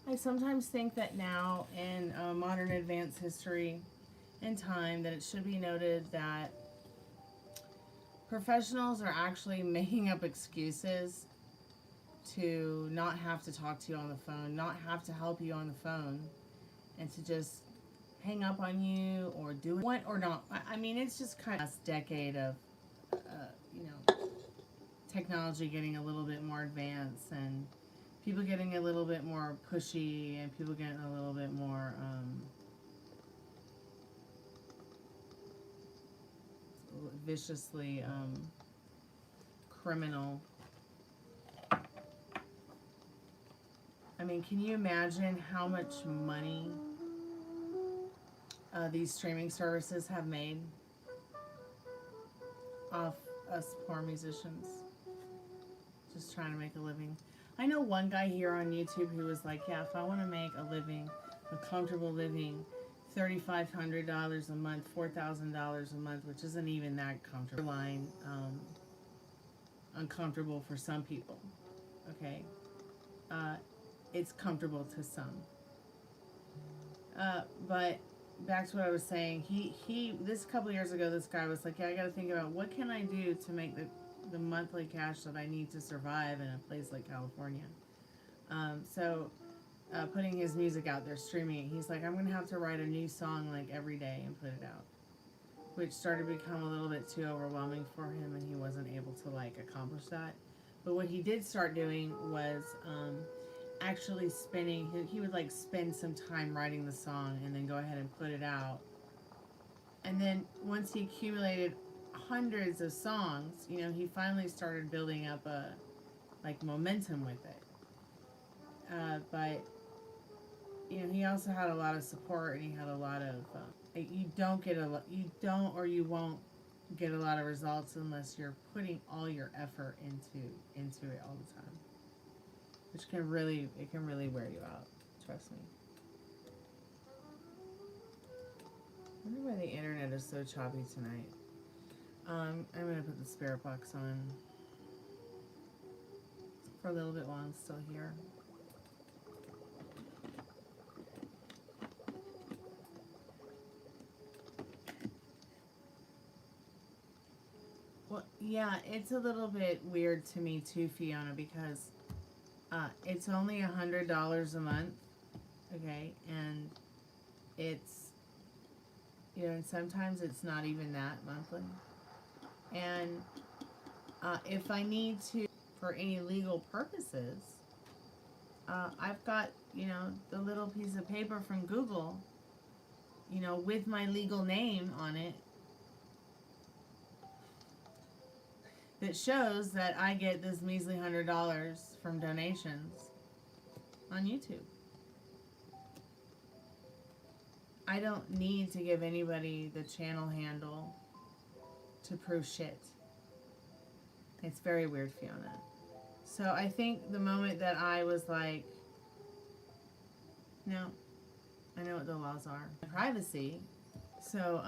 I sometimes think that now in modern advanced history and time that it should be noted that professionals are actually making up excuses to not have to talk to you on the phone, not have to help you on the phone, and to just hang up on you or do what or not. I mean, it's just kind of this decade of, you know, technology getting a little bit more advanced and people getting a little bit more pushy and people getting a little bit more viciously criminal. I mean, can you imagine how much money these streaming services have made off us poor musicians just trying to make a living? I know one guy here on YouTube who was like, yeah, if I want to make a living, a comfortable living, $3,500 a month, $4,000 a month, which isn't even that comfortable. Line, uncomfortable for some people, okay? It's comfortable to some. But back to what I was saying, this couple years ago, this guy was like, yeah, I got to think about what can I do to make the monthly cash that I need to survive in a place like California. Putting his music out there, streaming it, he's like, I'm going to have to write a new song like every day and put it out, which started to become a little bit too overwhelming for him and he wasn't able to like accomplish that. But what he did start doing was actually spending, he would like spend some time writing the song and then go ahead and put it out. And then once he accumulated hundreds of songs, you know, he finally started building up a like momentum with it. But you know, he also had a lot of support and he had a lot of you you won't get a lot of results unless you're putting all your effort into it all the time, which can really wear you out, trust me. I wonder why the internet is so choppy tonight. I'm gonna put the Spiritbox on for a little bit while I'm still here. Well, yeah, it's a little bit weird to me too, Fiona, because it's only $100 a month, okay, and it's, you know, and sometimes it's not even that monthly. And if I need to, for any legal purposes, I've got, you know, the little piece of paper from Google, you know, with my legal name on it that shows that I get this measly $100 from donations on YouTube. I don't need to give anybody the channel handle to prove shit. It's very weird, Fiona. So I think the moment that I was like, no, I know what the laws are. Privacy. So,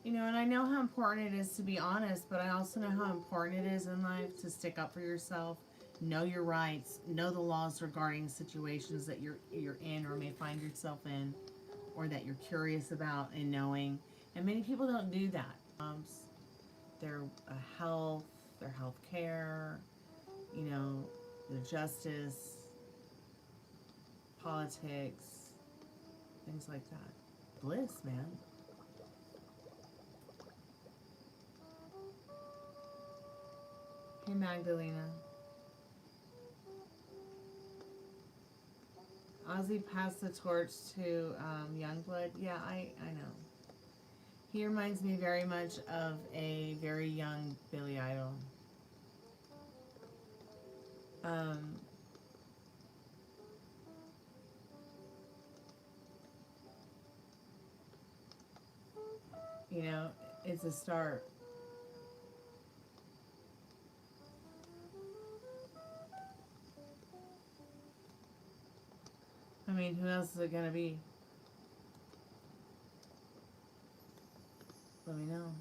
you know, and I know how important it is to be honest, but I also know how important it is in life to stick up for yourself, know your rights, know the laws regarding situations that you're in or may find yourself in, or that you're curious about and knowing. And many people don't do that. Their health, their health care, you know, their justice, politics, things like that. Bliss, man. Hey, Magdalena. Ozzy passed the torch to Youngblood. Yeah, I know. He reminds me very much of a very young Billy Idol. You know, it's a start. I mean, who else is it gonna be? Let me know.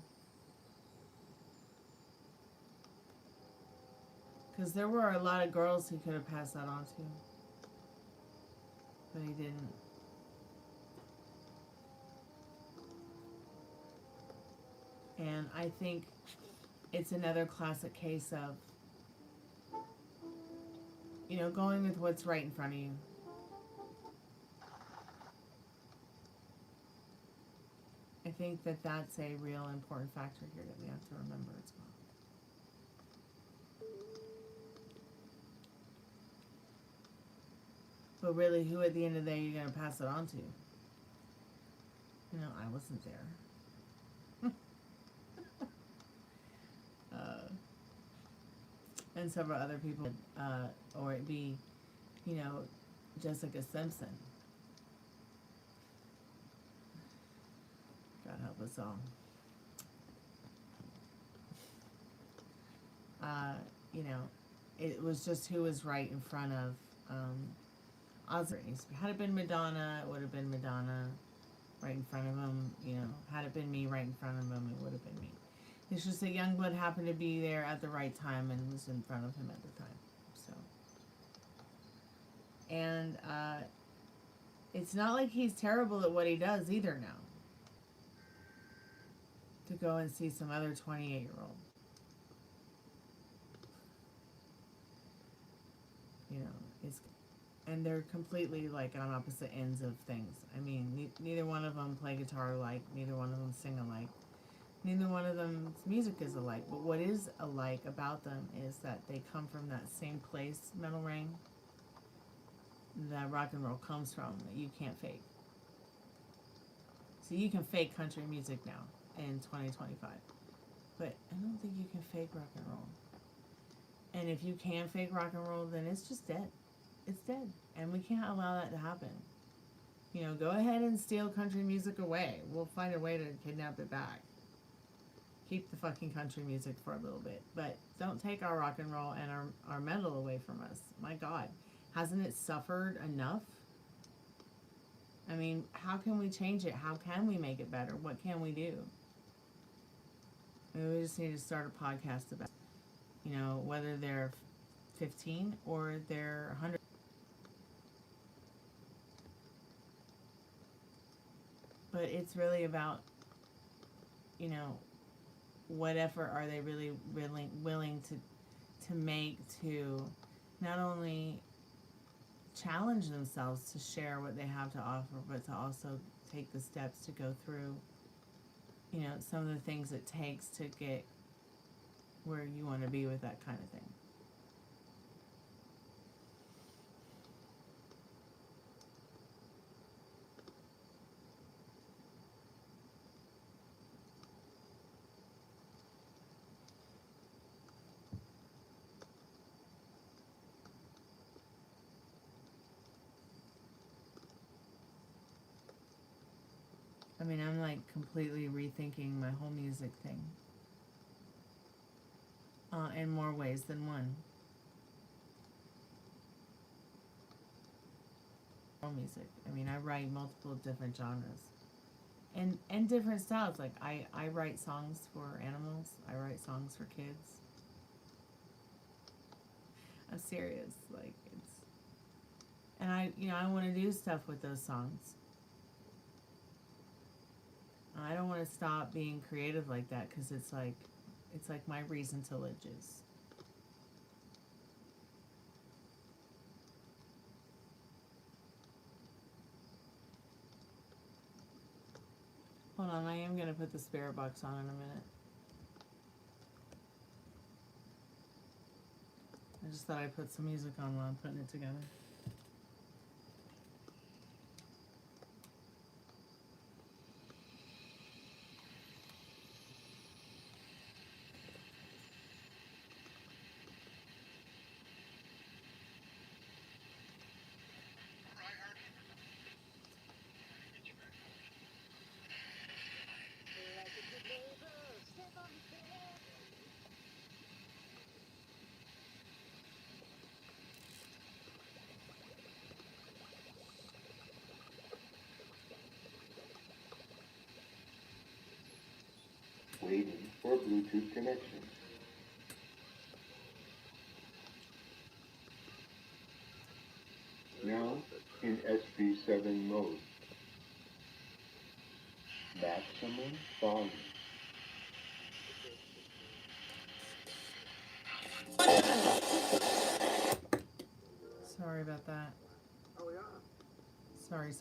Because there were a lot of girls he could have passed that on to. But he didn't. And I think it's another classic case of, you know, going with what's right in front of you. I think that that's a real important factor here that we have to remember as well. But really, who at the end of the day you're going to pass it on to? You know, I wasn't there. And several other people, or it be, you know, Jessica Simpson. God help us all. You know, it was just who was right in front of Ozzy. Had it been Madonna, it would have been Madonna right in front of him. You know, had it been me right in front of him, it would have been me. It's just that Youngblood happened to be there at the right time and was in front of him at the time. So, and it's not like he's terrible at what he does either now. To go and see some other 28-year-old. You know, and they're completely like on opposite ends of things. I mean, neither one of them play guitar alike. Neither one of them sing alike. Neither one of them's music is alike. But what is alike about them is that they come from that same place, Metal Ring, that rock and roll comes from, that you can't fake. So you can fake country music now in 2025. But I don't think you can fake rock and roll. And if you can fake rock and roll, then it's just dead. It's dead. And we can't allow that to happen. You know, go ahead and steal country music away. We'll find a way to kidnap it back. Keep the fucking country music for a little bit. But don't take our rock and roll and our metal away from us. My God. Hasn't it suffered enough? I mean, how can we change it? How can we make it better? What can we do? Maybe we just need to start a podcast about, you know, whether they're 15 or they're 100. But it's really about, you know, what effort are they really willing to make to not only challenge themselves to share what they have to offer, but to also take the steps to go through you know, some of the things it takes to get where you want to be with that kind of thing. I mean, I'm like completely rethinking my whole music thing. In more ways than one. Music. I mean, I write multiple different genres. And different styles. Like, I write songs for animals. I write songs for kids. I'm serious. Like, it's... And I want to do stuff with those songs. I don't want to stop being creative like that, because it's like my reason to live is. Hold on, I am going to put the Spiritbox on in a minute. I just thought I'd put some music on while I'm putting it together. Waiting for Bluetooth connection. Now in SB7 mode. Maximum volume. Sorry about that. Oh, yeah. Sorry.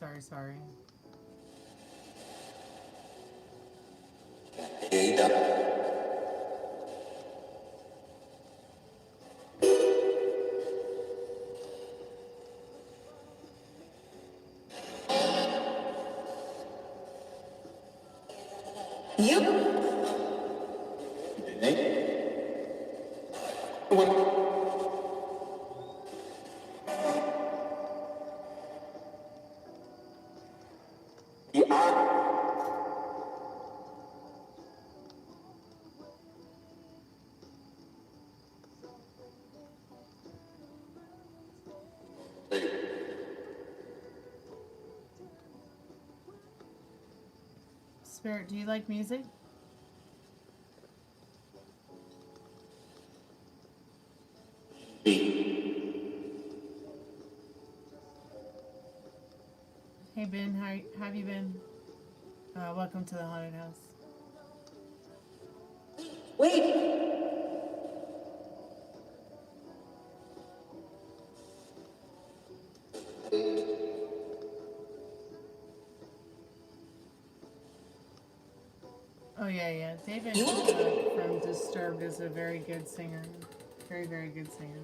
Spirit, do you like music? Hey Ben, how have you been? Welcome to the haunted house. Wait! Oh yeah. David from Disturbed is a very good singer. Very, very good singer.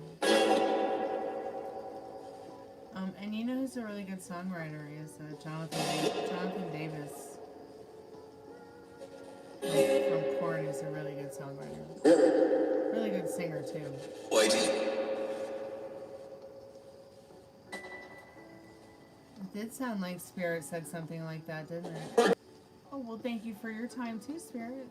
And you know who's a really good songwriter is Jonathan Davis. From Korn is a really good songwriter. Really good singer too. It did sound like Spirit said something like that, didn't it? Oh, well, thank you for your time too, Spirit.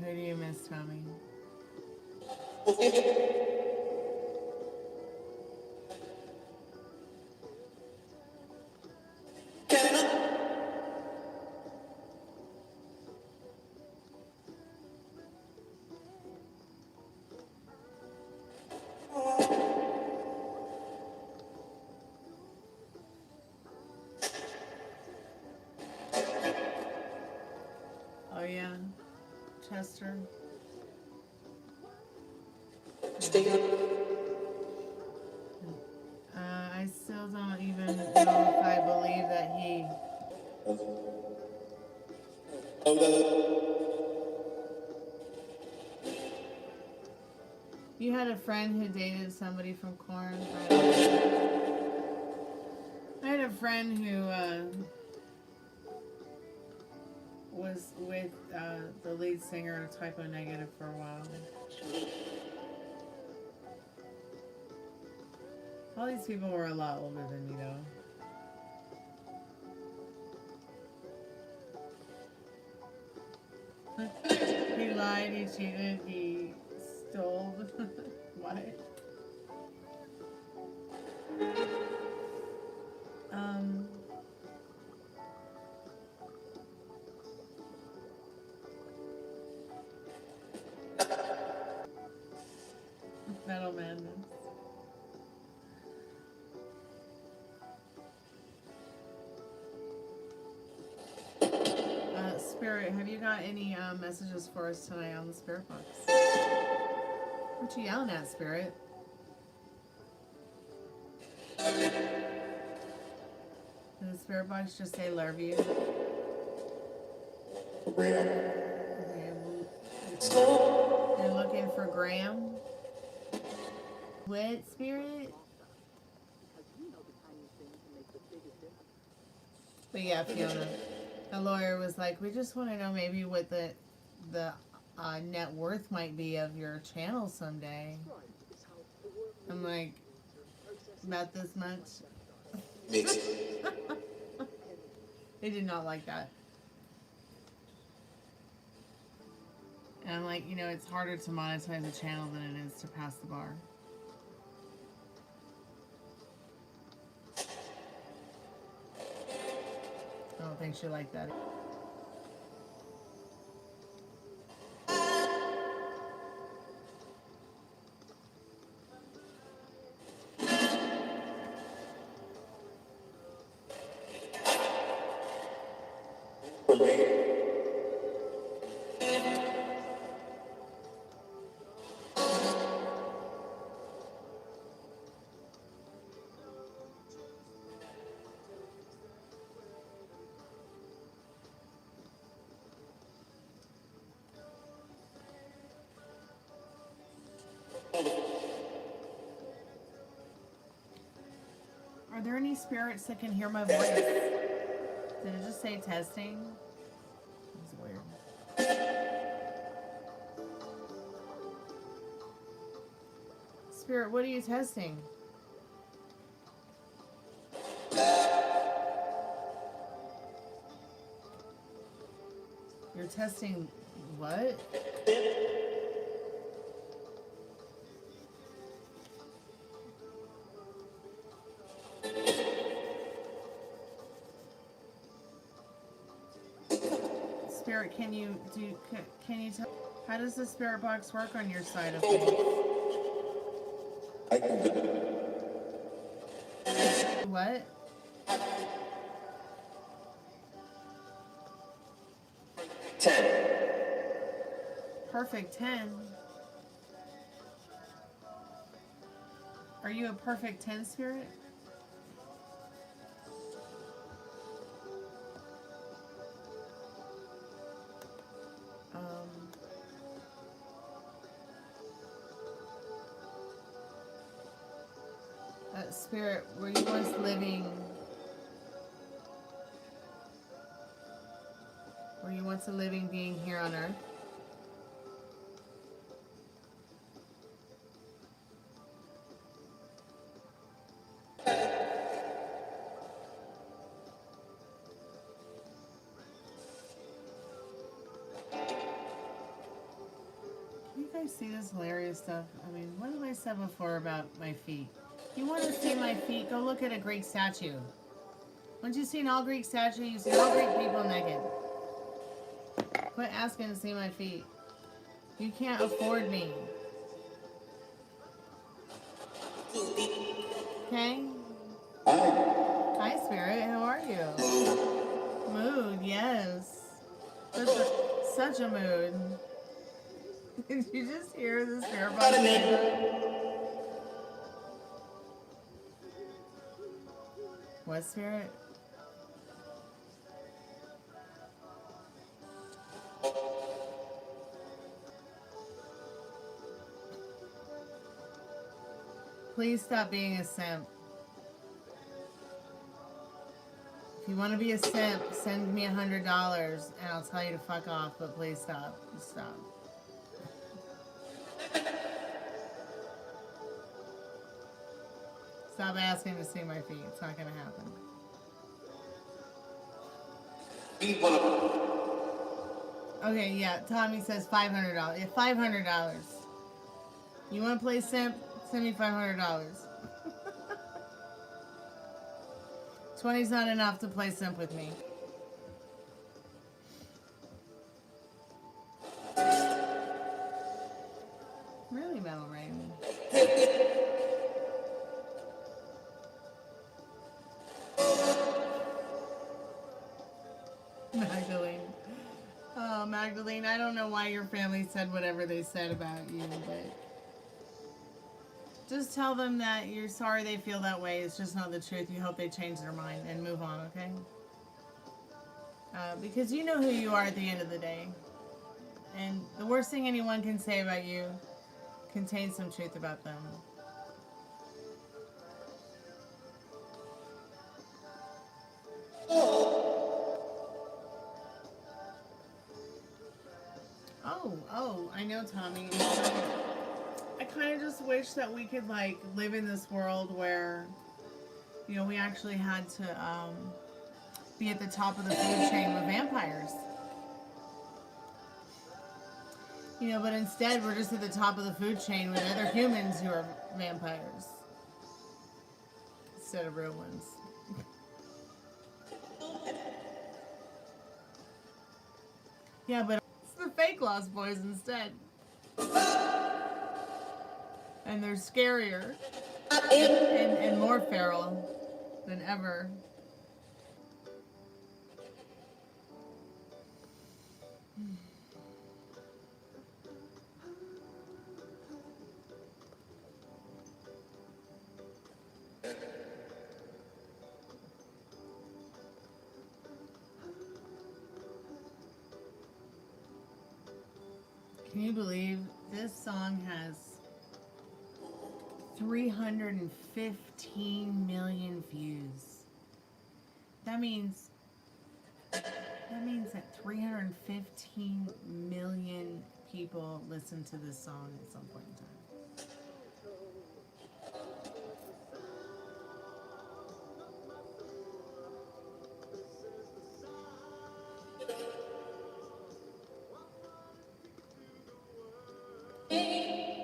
Who do you miss, Tommy? Oh yeah, Chester. I still don't even know if I believe that he... You had a friend who dated somebody from Korn? I had a friend who was with the lead singer of Typo Negative for a while. All these people were a lot older than me, though. He lied, he cheated, he stole. What? Metal Madness. Spirit, have you got any messages for us tonight on the Spirit Box? What you yelling at, Spirit? Did the Spirit Box just say love you? Okay, you're looking for Graham? What, Spirit? But yeah, Fiona. The lawyer was like, we just want to know maybe what the net worth might be of your channel someday. I'm like, about this much. They did not like that. And I'm like, you know, it's harder to monetize a channel than it is to pass the bar. I don't think she liked that. Are there any spirits that can hear my voice? Did it just say testing? That's weird. Spirit, what are you testing? You're testing what? Spirit, can you tell, how does the Spirit Box work on your side of things? I can do What? Perfect 10. Are you a perfect 10, Spirit? Spirit, were you once living... Were you once a living being here on Earth? Can you guys see this hilarious stuff? I mean, what have I said before about my feet? You want to see my feet? Go look at a Greek statue. Once you've seen all Greek statues, you've seen all Greek people naked. Quit asking to see my feet. You can't afford me. Okay? Hi, Spirit. How are you? Mood, yes. Such a mood. Did you just hear the Spiritbox say that? What spirit? Please stop being a simp. If you want to be a simp, send me $100 and I'll tell you to fuck off, but please stop. Just stop. Stop asking to see my feet. It's not gonna happen. Okay, yeah, Tommy says $500. Yeah, $500. You want to play simp? Send me $500. 20's not enough to play simp with me. Really, Metal Rain? Magdalene. Oh, Magdalene, I don't know why your family said whatever they said about you, but just tell them that you're sorry they feel that way. It's just not the truth. You hope they change their mind and move on, okay? Because you know who you are at the end of the day. And the worst thing anyone can say about you contains some truth about them. Oh, I know, Tommy. I kind of just wish that we could, like, live in this world where, you know, we actually had to be at the top of the food chain with vampires. You know, but instead we're just at the top of the food chain with other humans who are vampires. Instead of real ones. Yeah, but it's the fake Lost Boys instead. And they're scarier and more feral than ever. Can you believe this song has 315 million views? That means that 315 million people listen to this song at some point in time.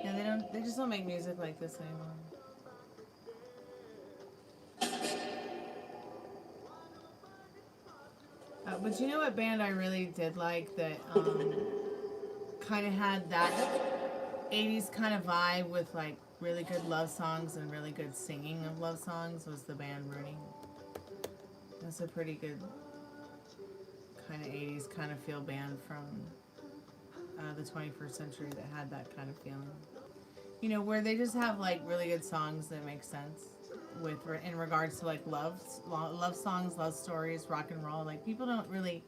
Yeah, they just don't make music like this anymore. But you know what band I really did like that kind of had that 80s kind of vibe with like really good love songs and really good singing of love songs was the band Rooney. That's a pretty good kind of 80s kind of feel band from the 21st century that had that kind of feeling. You know, where they just have like really good songs that make sense with in regards to like love songs, love stories, rock and roll. Like people don't really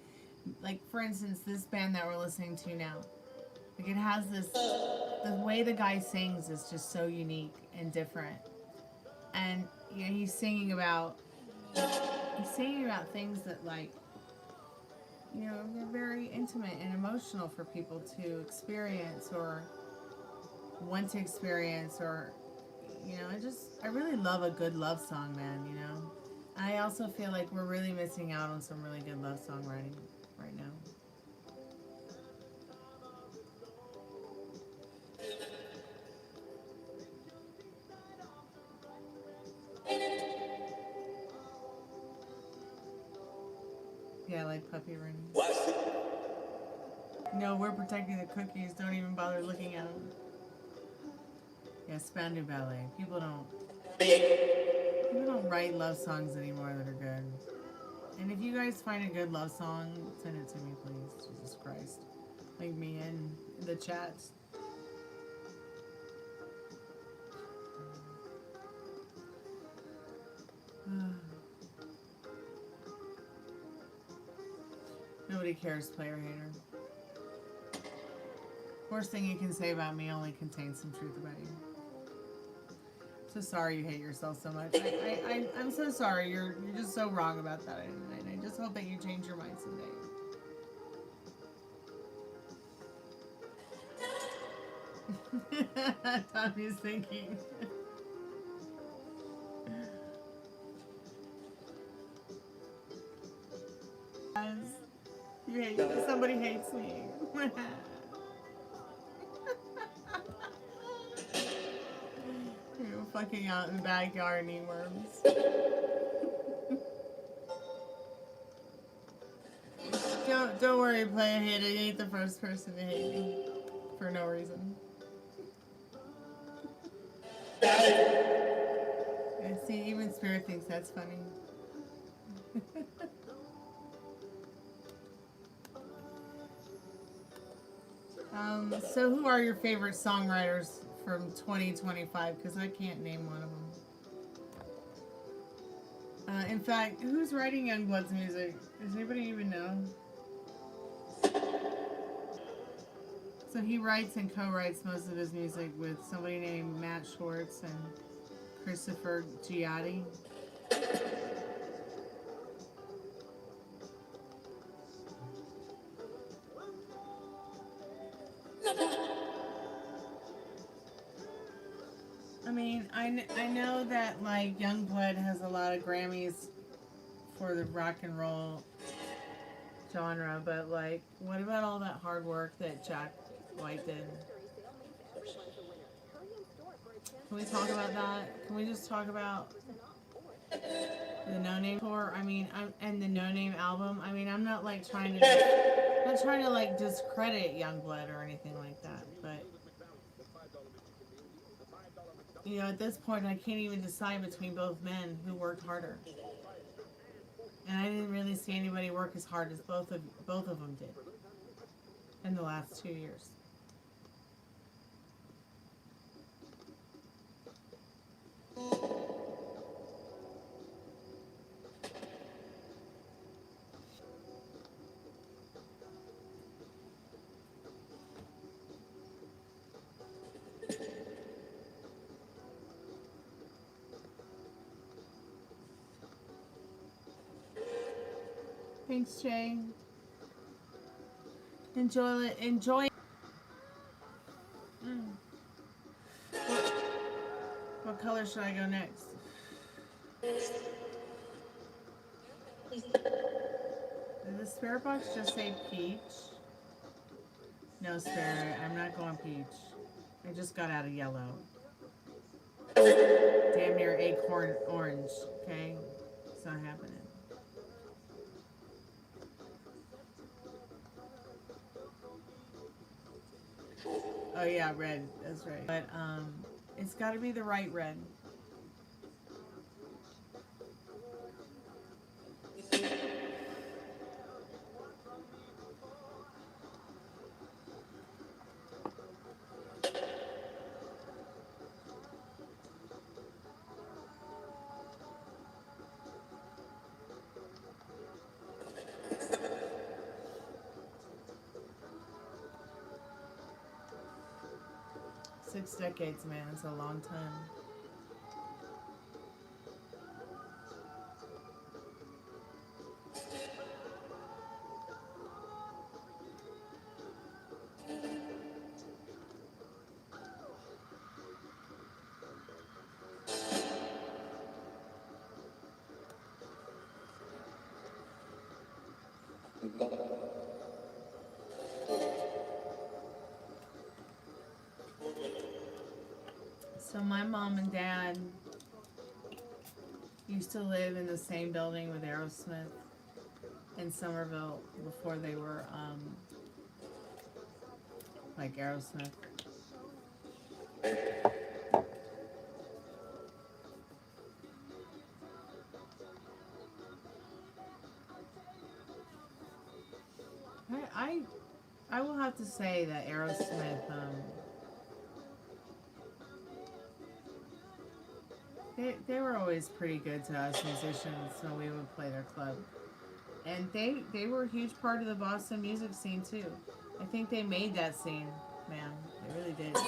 like, for instance, this band that we're listening to now. Like it has this, the way the guy sings is just so unique and different. And you know, he's singing about things that like, you know, they're very intimate and emotional for people to experience or want to experience, or you know, I really love a good love song, man, you know. I also feel like we're really missing out on some really good love song writing right now. Yeah, like Puppy Rooney. No, we're protecting the cookies. Don't even bother looking at them. Yeah, Spandau Ballet. People don't write love songs anymore that are good. And if you guys find a good love song, send it to me, please. Jesus Christ. Like me in the chats. Nobody cares, player hater. Worst thing you can say about me only contains some truth about you. So sorry you hate yourself so much. I'm so sorry. You're just so wrong about that. And I just hope that you change your mind someday. Tommy's thinking. You hate me. Somebody hates me. You're fucking out in the backyard and eating worms. Don't worry, play a hater. You ain't the first person to hate me for no reason. And see, even Spirit thinks that's funny. So who are your favorite songwriters from 2025? Because I can't name one of them. In fact, who's writing Youngblood's music? Does anybody even know? So he writes and co-writes most of his music with somebody named Matt Schwartz and Christopher Giotti. I mean, I know that like Youngblood has a lot of Grammys for the rock and roll genre, but like, what about all that hard work that Jack White did? Can we talk about that? Can we just talk about the No Name tour? I mean, and the No Name album. I mean, I'm not like trying to like discredit Youngblood or anything like that, but you know, at this point, I can't even decide between both men who worked harder. And I didn't really see anybody work as hard as both of them did in the last 2 years. Thanks, Jay. Enjoy it. Enjoy. What color should I go next? Did the Spirit Box just say peach? No, Spirit, I'm not going peach. I just got out of yellow. Damn near acorn orange, okay? It's not happening. Oh yeah, red. That's right. But it's got to be the right red. Six decades, man. It's a long time. So my mom and dad used to live in the same building with Aerosmith in Somerville before they were like Aerosmith. I will have to say that Aerosmith They were always pretty good to us musicians when we would play their club. And they were a huge part of the Boston music scene too. I think they made that scene, man. They really did. Do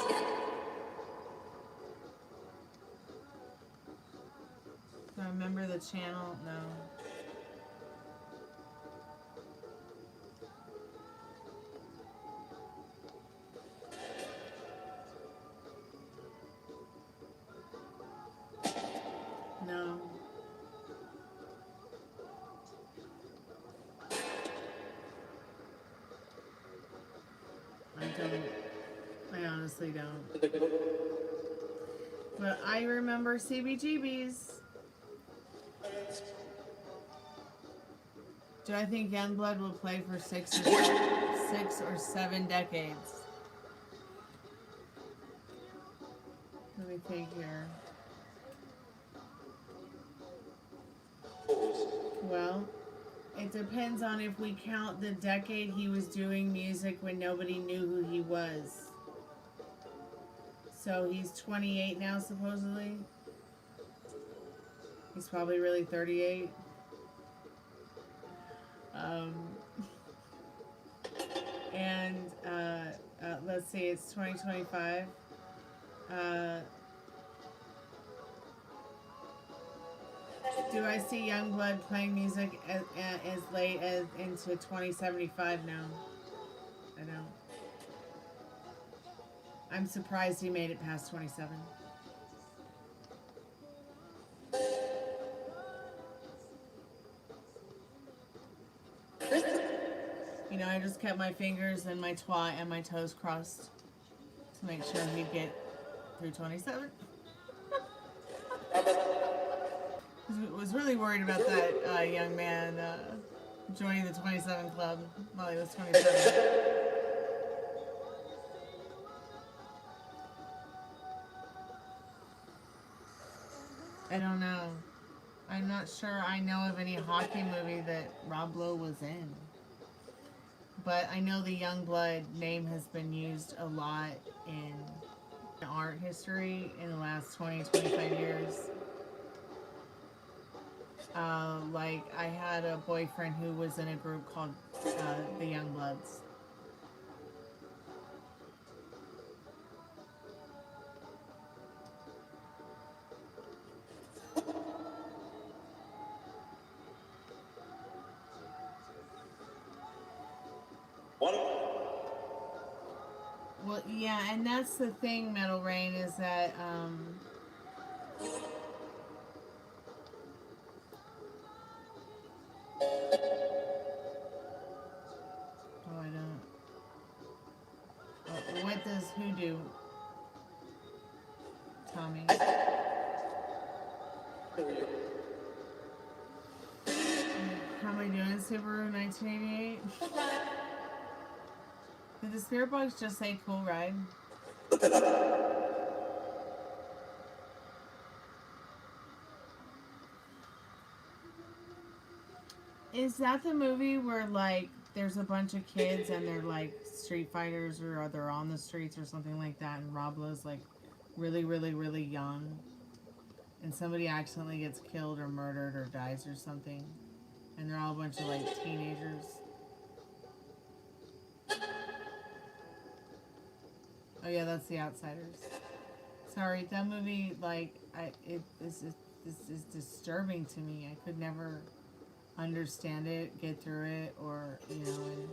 I remember the channel? No. No. I don't. I honestly don't. But I remember CBGBs. Do I think Youngblood will play for 6 or 7 decades? Let me think here. Well, it depends on if we count the decade he was doing music when nobody knew who he was. So he's 28 now, supposedly. He's probably really 38. And let's see, it's 2025. Do I see Youngblood playing music as late as into 2075 now? I don't. I'm surprised he made it past 27. You know, I just kept my fingers and my twat and my toes crossed to make sure he'd get through 27. Was really worried about that young man joining the 27 club while he was 27. I don't know. I'm not sure I know of any hockey movie that Rob Lowe was in. But I know the Youngblood name has been used a lot in art history in the last 20-25 years. Like, I had a boyfriend who was in a group called the Youngbloods. Well, yeah, and that's the thing, Metal Rain, is that, oh, I don't. Oh, what does who do, Tommy? How am I doing, Subaru 1988? Did the Spiritbox just say cool ride? Is that the movie where, like, there's a bunch of kids and they're, like, street fighters or they're on the streets or something like that, and Rob Lowe's, like, really, really, really young, and somebody accidentally gets killed or murdered or dies or something, and they're all a bunch of, like, teenagers? Oh yeah, that's The Outsiders. Sorry, that movie, like, this is disturbing to me. I could never understand it, get through it, or, you know, and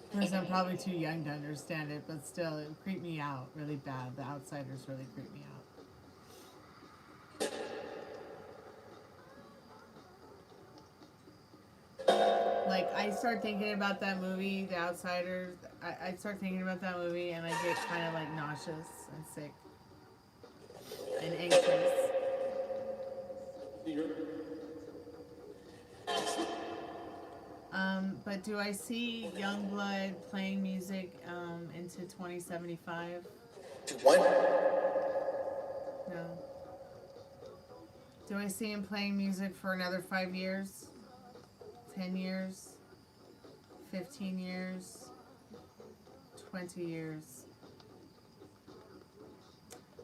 of course, I'm probably too young to understand it, but still, it creeped me out really bad. The Outsiders really creeped me out. Like, I start thinking about that movie, The Outsiders. I start thinking about that movie, and I get kind of, like, nauseous and sick and anxious. But do I see Youngblood playing music into 2075? No. Do I see him playing music for another 5 years? 10 years? 15 years? 20 years.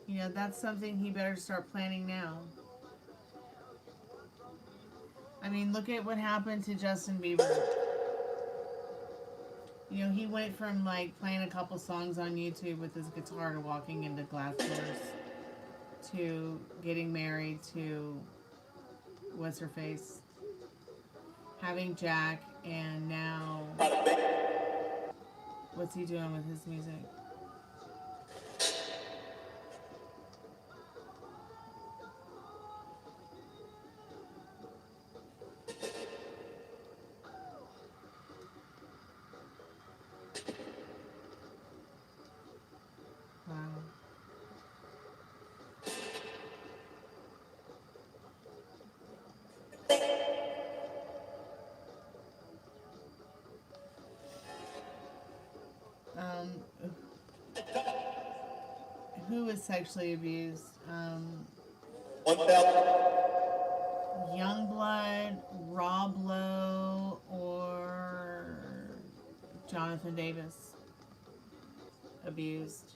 You know, that's something he better start planning now. I mean, look at what happened to Justin Bieber. You know, he went from like playing a couple songs on YouTube with his guitar to walking into glass doors to getting married to what's her face, having Jack, and now what's he doing with his music? Wow. Who was sexually abused? Youngblood, Rob Lowe, or Jonathan Davis abused.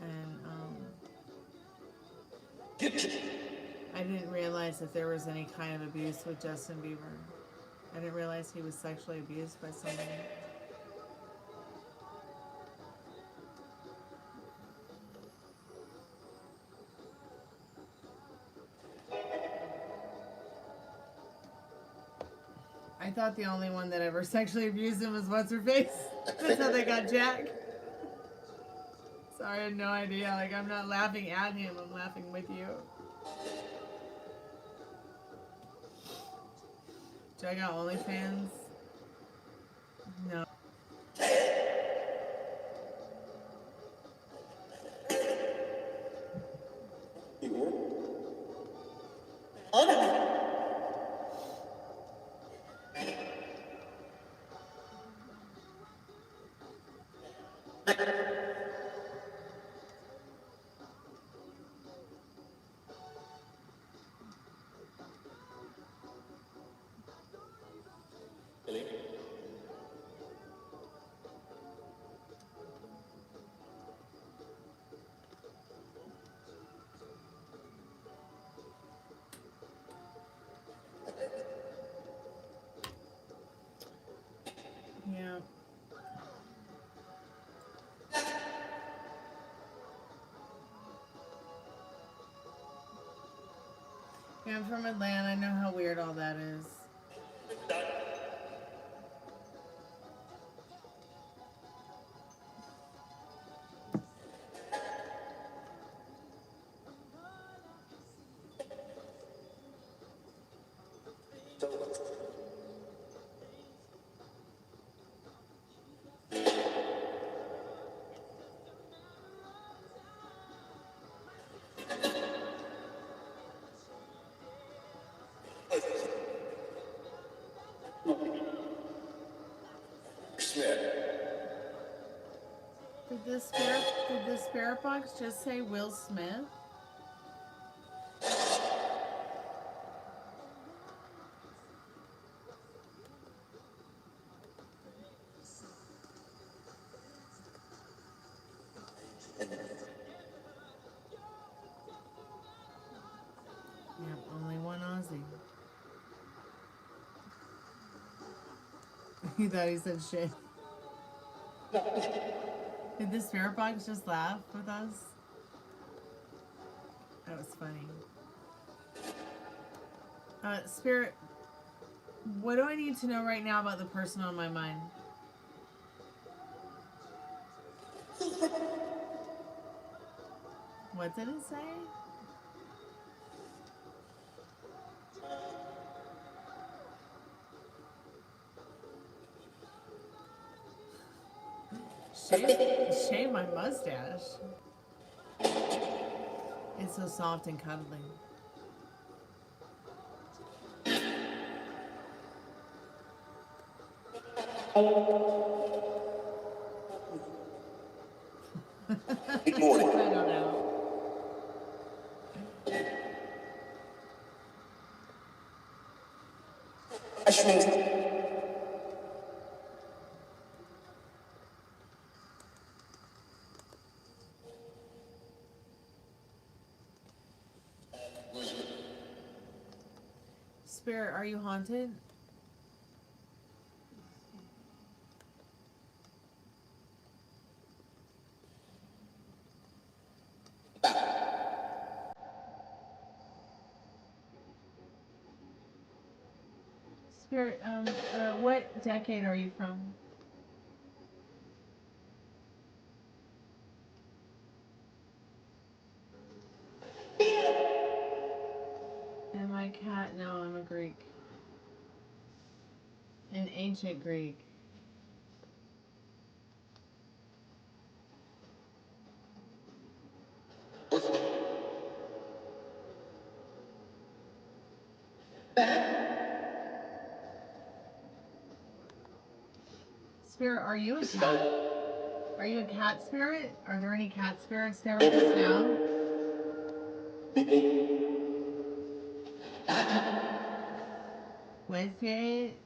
And I didn't realize that there was any kind of abuse with Justin Bieber. I didn't realize he was sexually abused by somebody. I thought the only one that ever sexually abused him was what's-her-face. That's how they got Jack. Sorry, I had no idea. Like, I'm not laughing at him, I'm laughing with you. Do I got OnlyFans? No. Yeah. Yeah, I'm from Atlanta. I know how weird all that is. Did the spirit box just say Will Smith? Yep, only one Aussie. He thought he said shit. Did the spirit box just laugh with us? That was funny. Spirit, what do I need to know right now about the person on my mind? What did it say? Shave my mustache. It's so soft and cuddly. Good morning. I don't know. Spirit, are you haunted? Spirit, what decade are you from? Am I cat? No, I'm a Greek. An ancient Greek. Spirit, are you a cat? Are you a cat spirit? Are there any cat spirits there with us now? With it?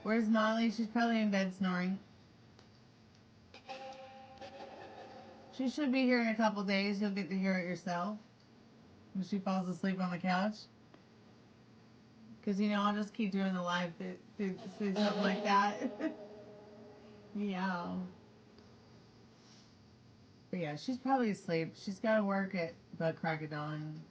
Where's Molly? She's probably in bed snoring. She should be here in a couple days. You'll get to hear it yourself when she falls asleep on the couch. Because, you know, I'll just keep doing the live through something like that. Meow. But yeah, she's probably asleep. She's got to work at butt crack of dawn.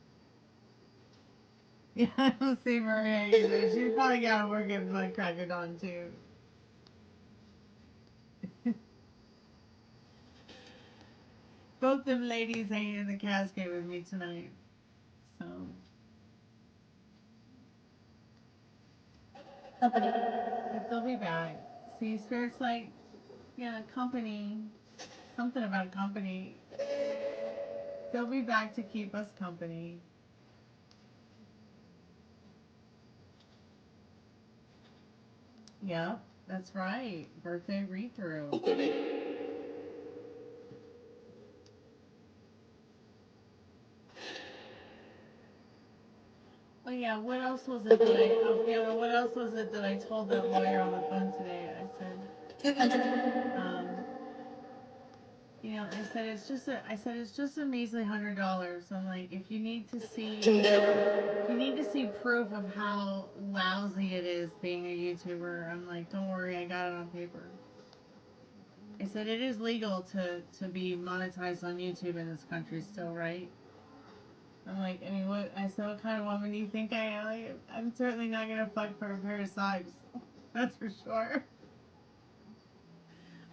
Yeah, I don't see Maria either. She's probably got to work at butt crack of dawn too. Both them ladies ain't in the casket with me tonight. So. But they'll be back. See, Spirit's like, yeah, company. Something about company. They'll be back to keep us company. Yep, that's right. Birthday read-through. Oh yeah, what else was it that what else was it that I told that lawyer on the phone today? I said, you know, I said it's just a measly $100. I'm like, if you need to see proof of how lousy it is being a YouTuber, I'm like, don't worry, I got it on paper. I said it is legal to be monetized on YouTube in this country still, right? I'm like, I mean, what kind of woman do you think I am? Like, I'm certainly not gonna fuck for a pair of socks. That's for sure.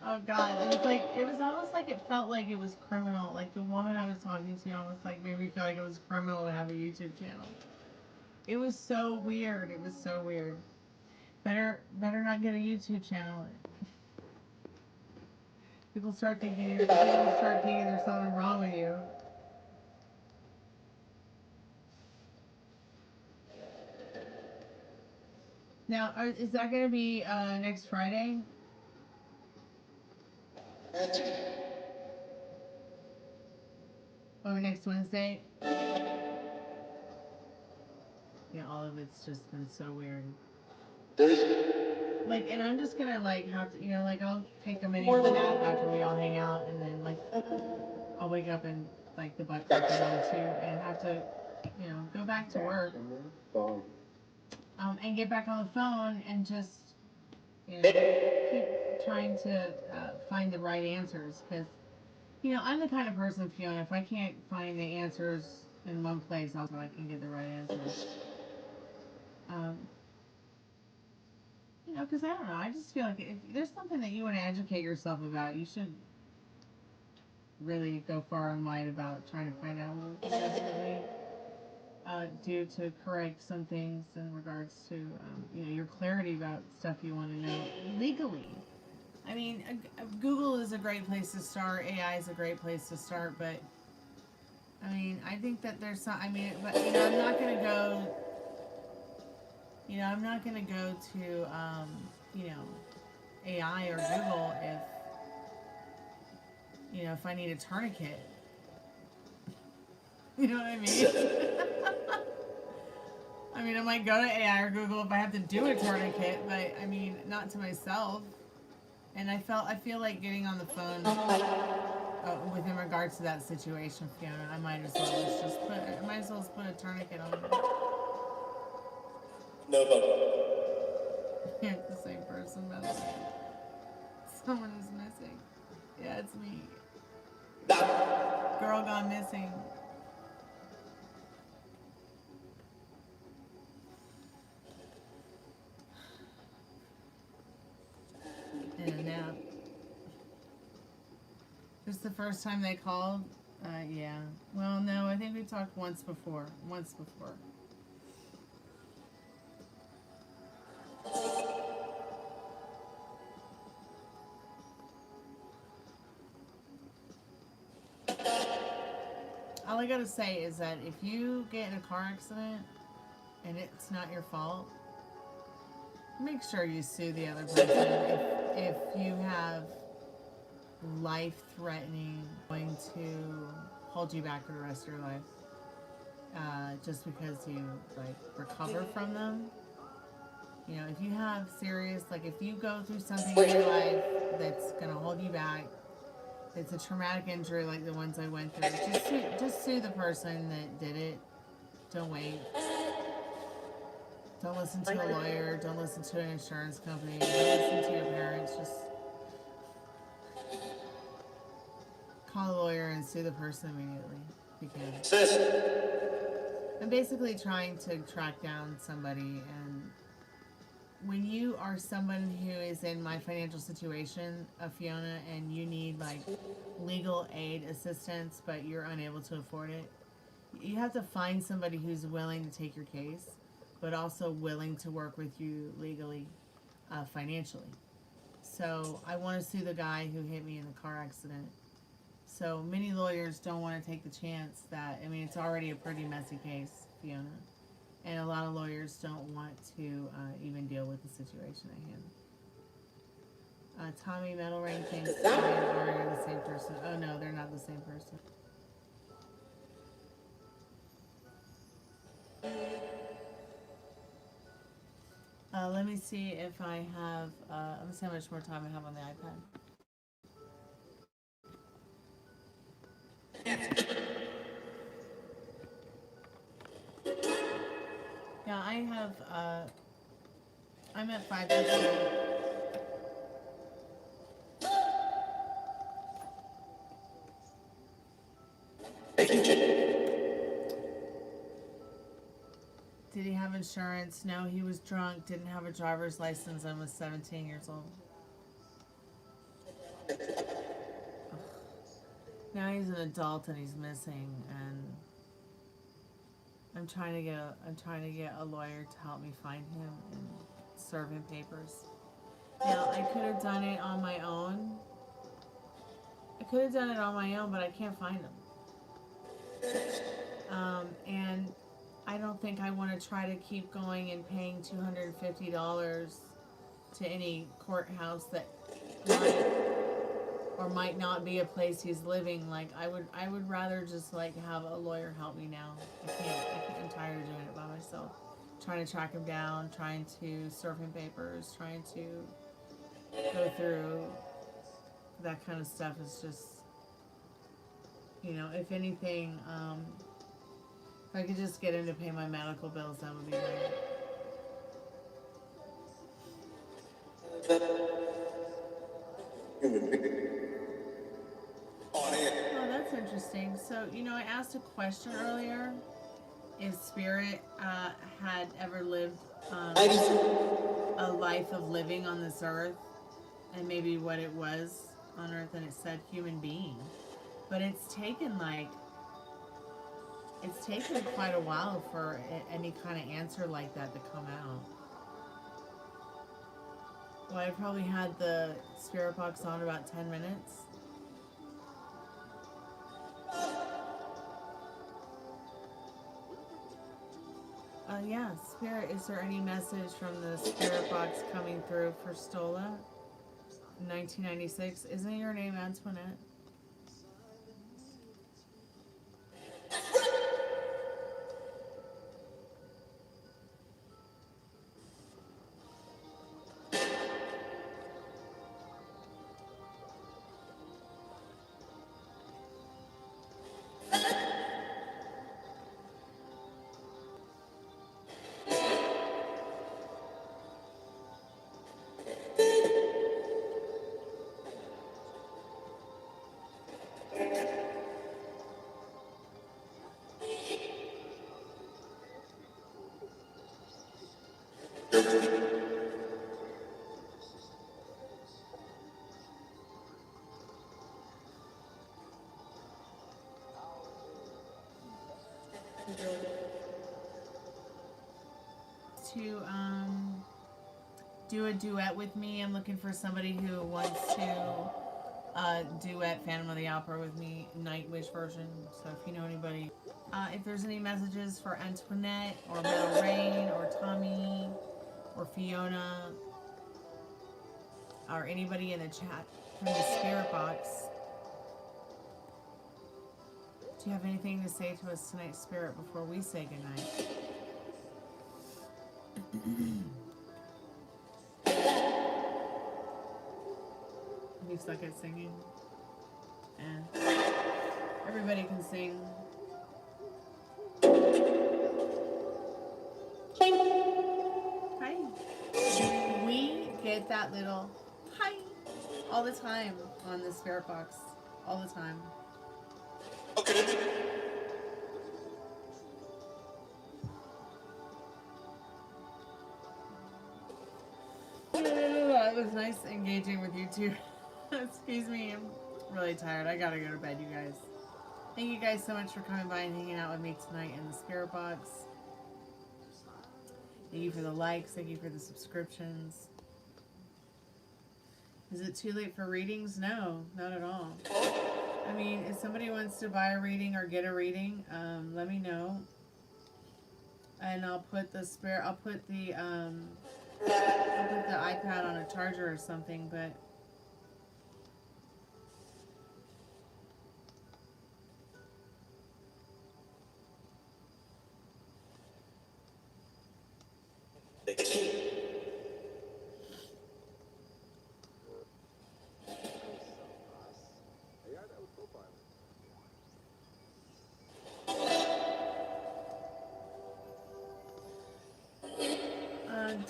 Oh God, it was almost like it felt like it was criminal. Like the woman I was talking to almost like made me feel like it was criminal to have a YouTube channel. It was so weird. It was so weird. Better not get a YouTube channel. People start thinking there's something wrong with you. Now, is that going to be next Friday? Or next Wednesday? Yeah, all of it's just been so weird. Like, and I'm just gonna like have to, you know, like I'll take a mini nap after we all hang out, and then like I'll wake up and like the butt crack is on too, and have to, you know, go back to work. And get back on the phone and just, you know, keep trying to find the right answers. Because, you know, I'm the kind of person, Fiona, if I can't find the answers in one place, I can get the right answers. You know, because I don't know, I just feel like if there's something that you want to educate yourself about, you should really go far and wide about trying to find out what we can definitely do to correct some things in regards to, you know, your clarity about stuff you want to know legally. I mean, Google is a great place to start. AI is a great place to start, but I mean, I think that there's some. I mean, but you know, I'm not gonna go. You know, I'm not gonna go to, you know, AI or Google if, you know, if I need a tourniquet. You know what I mean? I mean, I might go to AI or Google if I have to do a tourniquet, but I mean, not to myself. And I feel like getting on the phone with in regards to that situation, Fiona. I might as well just put a tourniquet on. It's the same person, by the way. Someone is missing. Yeah, it's me. Girl gone missing. In a nap. This is the first time they called? Yeah. Well, no, I think we talked once before. Once before. All I gotta say is that if you get in a car accident and it's not your fault, make sure you sue the other person. If you have life-threatening, going to hold you back for the rest of your life, just because you like recover from them. You know, if you have serious, like if you go through something in your life that's gonna hold you back, it's a traumatic injury like the ones I went through, just sue the person that did it. Don't wait. Don't listen to a lawyer. Don't listen to an insurance company. Don't listen to your parents. Just call a lawyer and sue the person immediately if you can. I'm basically trying to track down somebody, and when you are someone who is in my financial situation, Fiona, and you need like legal aid assistance, but you're unable to afford it, you have to find somebody who's willing to take your case, but also willing to work with you legally, financially. So I want to sue the guy who hit me in the car accident. So many lawyers don't want to take the chance that, I mean, it's already a pretty messy case, Fiona. And a lot of lawyers don't want to even deal with the situation at hand. Tommy Metal Ring thinks Tommy and Ari are the same person. Oh no, they're not the same person. Let me see if I have, let me see how much more time I have on the iPad. Yeah, I have, I'm at 5%. Did he have insurance? No, he was drunk, didn't have a driver's license, and was 17 years old. Ugh. Now he's an adult and he's missing, and I'm trying to get a lawyer to help me find him and serve him papers. Now, I could have done it on my own. But I can't find him. And I don't think I want to try to keep going and paying $250 to any courthouse that might or might not be a place he's living. Like, I would rather just like have a lawyer help me now. I'm tired of doing it by myself. Trying to track him down, trying to serve him papers, trying to go through that kind of stuff is just, you know, if anything, if I could just get him to pay my medical bills, that would be great. Oh, that's interesting. So, you know, I asked a question earlier if Spirit had ever lived a life of living on this earth, and maybe what it was on earth, and it said human being. But it's taken quite a while for any kind of answer like that to come out. Well, I probably had the Spiritbox on about 10 minutes. Yeah, Spirit, is there any message from the Spiritbox coming through for Stola? 1996. Isn't your name Antoinette? To do a duet with me. I'm looking for somebody who wants to duet Phantom of the Opera with me, Night Wish version. So if you know anybody, if there's any messages for Antoinette or Meadow Rain or Tommy or Fiona or anybody in the chat from the Spirit Box, do you have anything to say to us tonight, Spirit, before we say goodnight? You suck at singing? Everybody can sing. Hi. We get that little hi all the time on the Spirit Box. All the time. Okay. It was nice engaging with you too. Excuse me, I'm really tired. I gotta go to bed, you guys. Thank you guys so much for coming by and hanging out with me tonight in the Spirit Box. Thank you for the likes. Thank you for the subscriptions. Is it too late for readings? No, not at all. I mean, if somebody wants to buy a reading or get a reading, let me know. And I'll put the iPad on a charger or something, but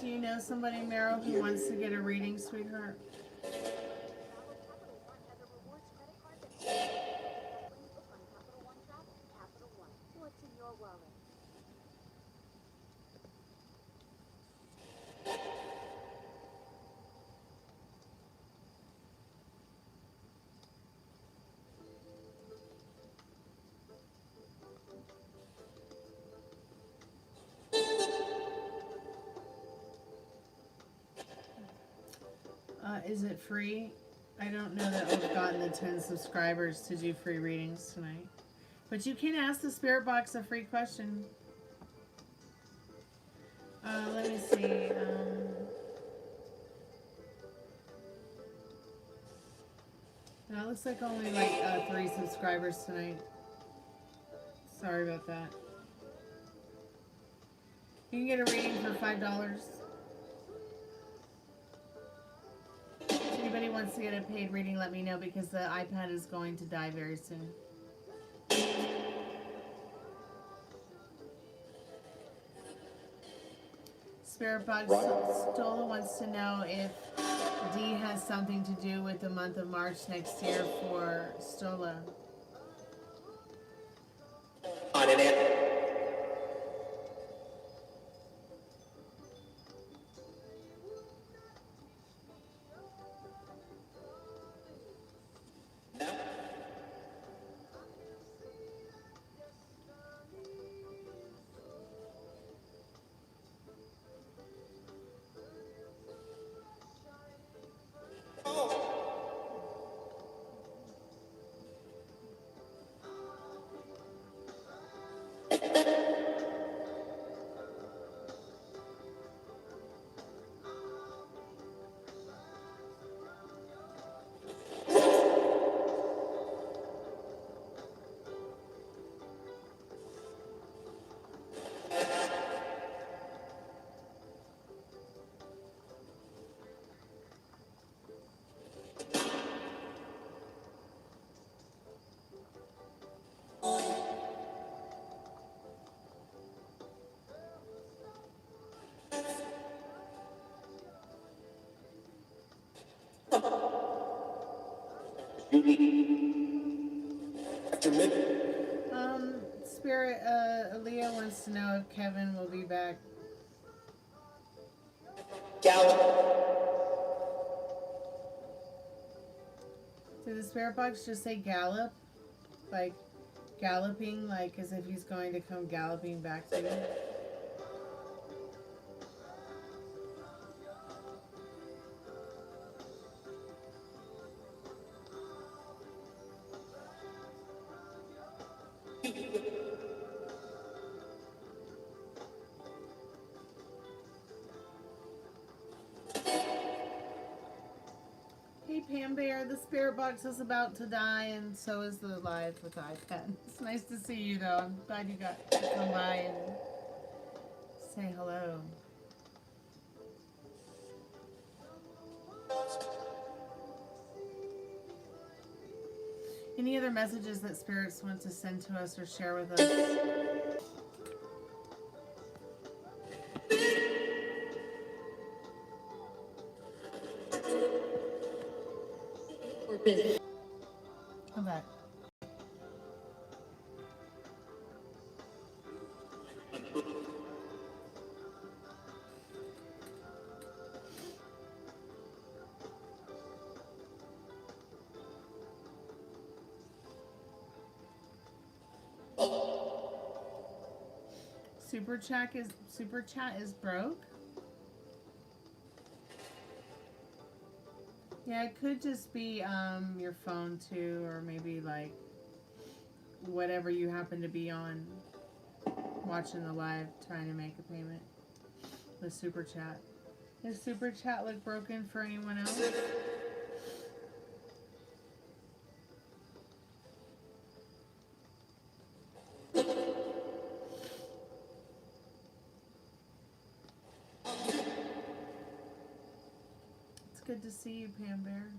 do you know somebody, Meryl, who wants to get a reading, sweetheart? What's in your wallet? Is it free? I don't know that we've gotten the 10 subscribers to do free readings tonight. But you can ask the Spirit Box a free question. Let me see. No, it looks like only like 3 subscribers tonight. Sorry about that. You can get a reading for $5. If anybody wants to get a paid reading, let me know because the iPad is going to die very soon. Spirit Box Stola wants to know if D has something to do with the month of March next year for Stola. On an air. Spirit, Aaliyah wants to know if Kevin will be back. Did the spirit box just say gallop? Like galloping, like as if he's going to come galloping back to you? Hey Pam Bear, the spirit box is about to die, and so is the live with the iPad. It's nice to see you though. I'm glad you got to come by and say hello. Any other messages that spirits want to send to us or share with us? Okay. Super chat is broke. Yeah, it could just be your phone too, or maybe like whatever you happen to be on watching the live trying to make a payment. The super chat. Does super chat look broken for anyone else? It's good to see you, Pam Bear.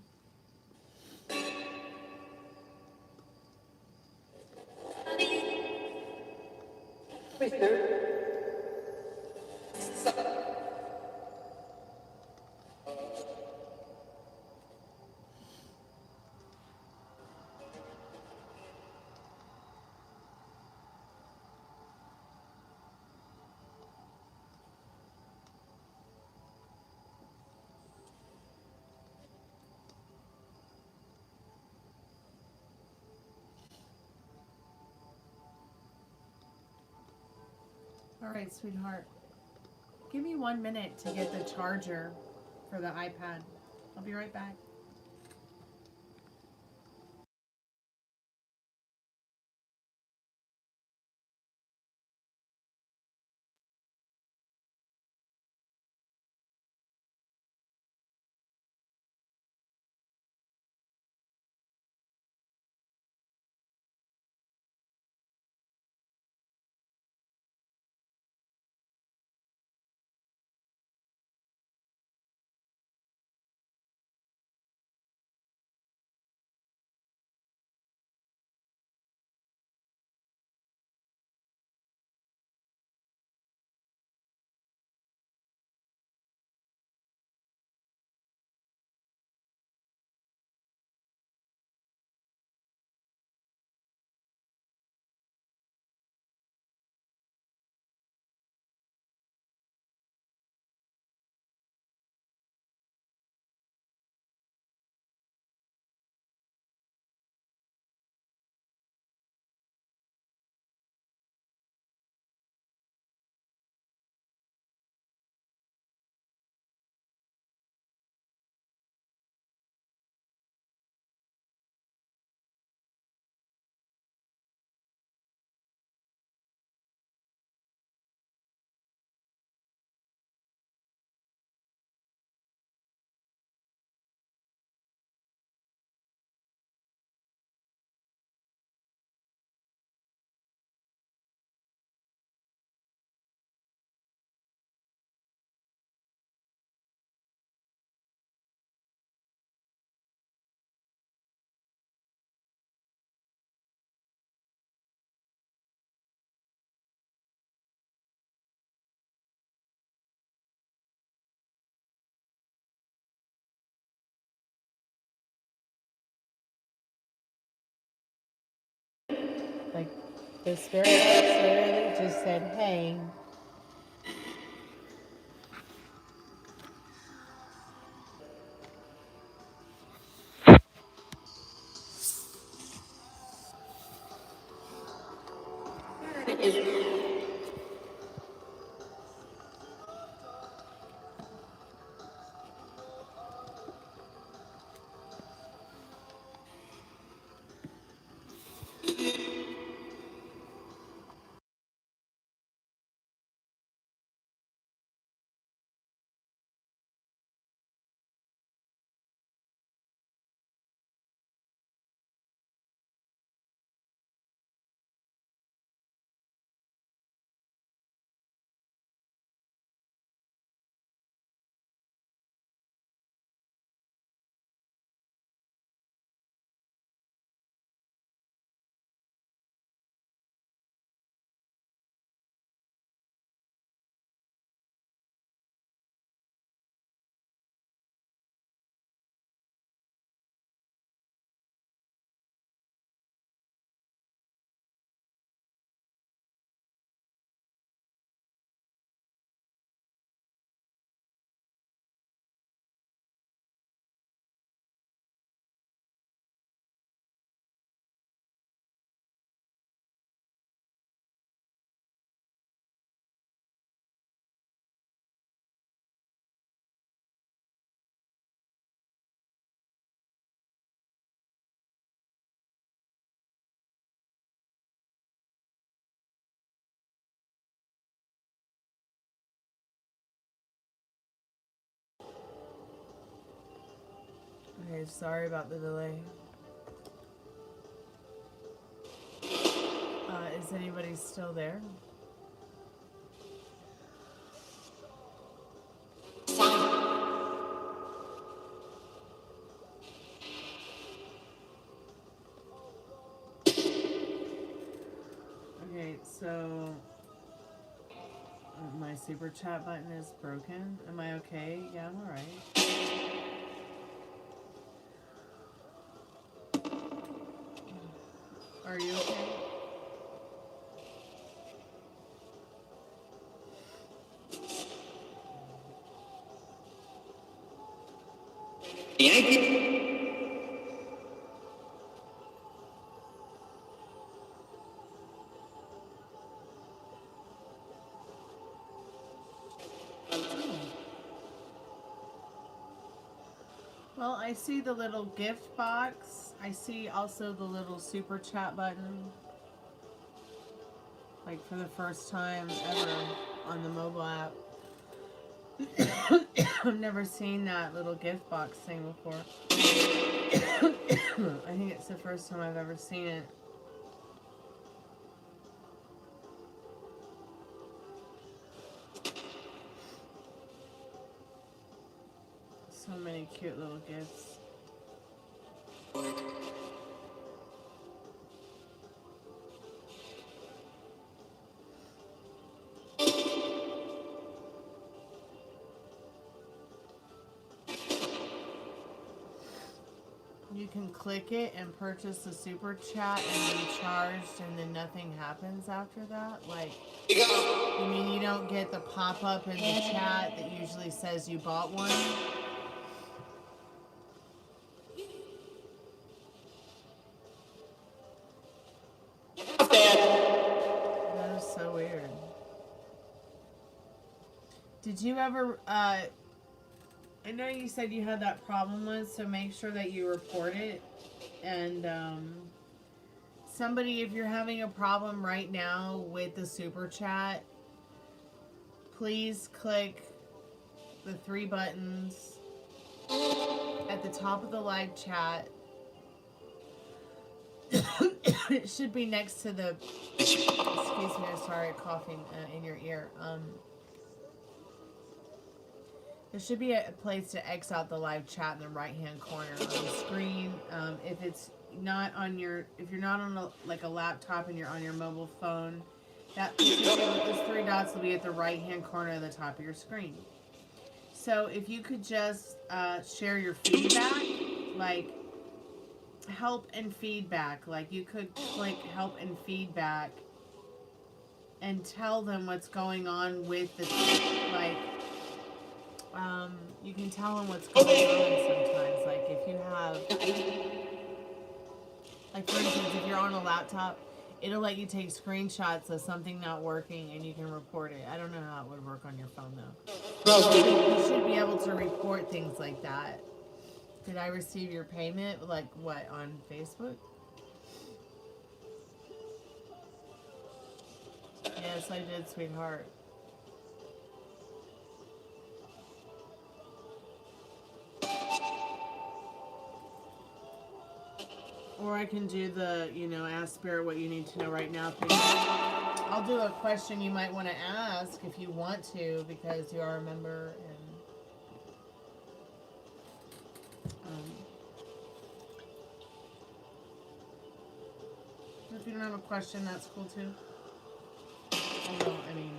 All right, sweetheart. Give me 1 minute to get the charger for the iPad. I'll be right back. Like, the spirit box literally just said, hey. Okay, sorry about the delay. Is anybody still there? Okay, so my super chat button is broken. Am I okay? Yeah, I'm alright. Are you okay? Well, I see the little gift box. I see also the little super chat button. Like for the first time ever on the mobile app. I've never seen that little gift box thing before. I think it's the first time I've ever seen it. So many cute little gifts. You can click it and purchase the super chat and be charged, and then nothing happens after that. Like, you mean you don't get the pop-up in the chat that usually says you bought one? That is so weird. Did you ever, I know you said you had that problem once, so make sure that you report it. And somebody, if you're having a problem right now with the super chat, please click the 3 buttons at the top of the live chat. It should be next to the, excuse me, I'm sorry, coughing in your ear. There should be a place to X out the live chat in the right-hand corner on the screen. If it's not on your, if you're not on like a laptop and you're on your mobile phone, that position with those 3 dots will be at the right-hand corner of the top of your screen. So if you could just share your feedback, like help and feedback, like you could click help and feedback and tell them what's going on with the, like, you can tell them what's going on sometimes. Like if you have, like for instance, if you're on a laptop it'll let you take screenshots of something not working and you can report it. I don't know how it would work on your phone though. You should be able to report things like that. Did I receive your payment? Like what, on Facebook? Yes, I did, sweetheart. Or I can do the, you know, ask Spirit what you need to know right now. I'll do a question you might want to ask if you want to, because you are a member. And if you don't have a question, that's cool too. Although, I mean,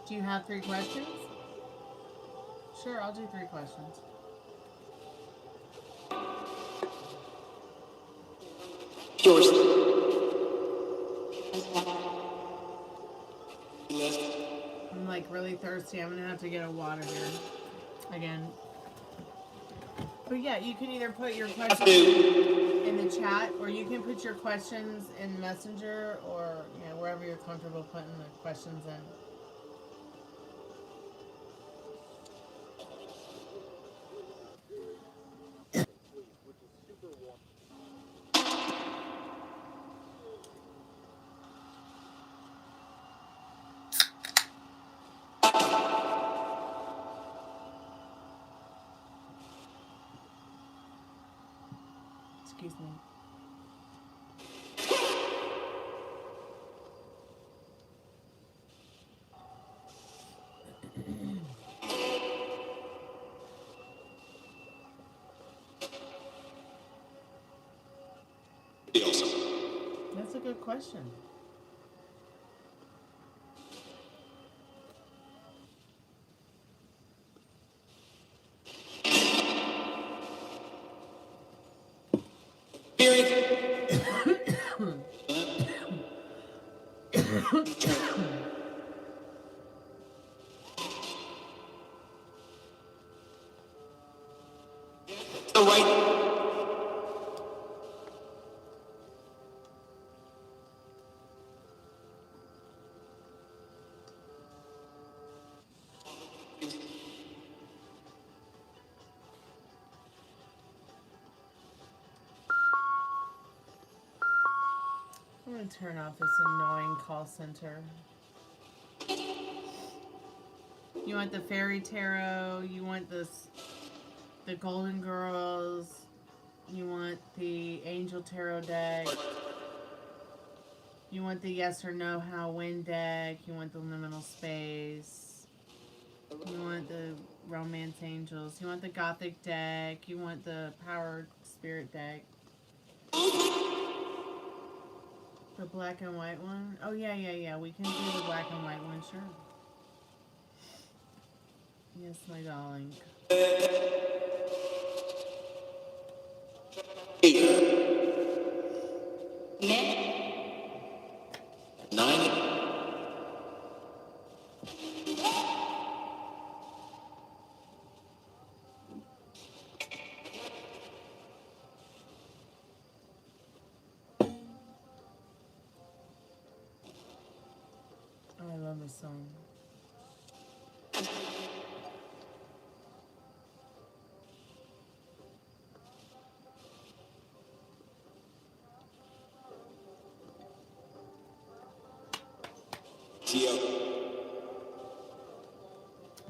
do you have 3 questions? Sure, I'll do 3 questions. Yours. I'm like really thirsty. I'm gonna have to get a water here again. But yeah, you can either put your questions in the chat, or you can put your questions in Messenger, or you know, wherever you're comfortable putting the questions in. Excuse me. That's a good question. The right. I'm gonna turn off this annoying call center. You want the fairy tarot, you want the golden girls, you want the angel tarot deck, you want the yes or no how win deck, you want the liminal space, you want the romance angels, you want the gothic deck, you want the power spirit deck. The black and white one? Oh, yeah. We can do the black and white one, sure. Yes, my darling. 9. I love this song.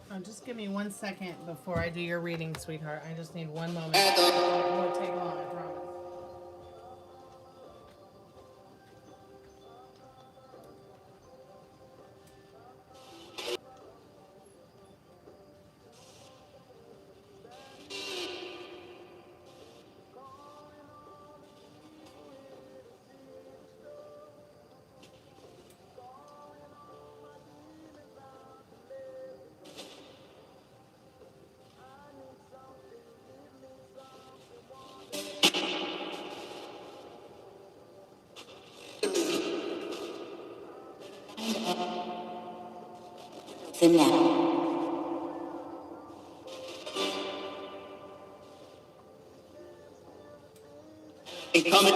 Oh, just give me 1 second before I do your reading, sweetheart. I just need 1 moment. It won't take long, I promise. The net. Incoming.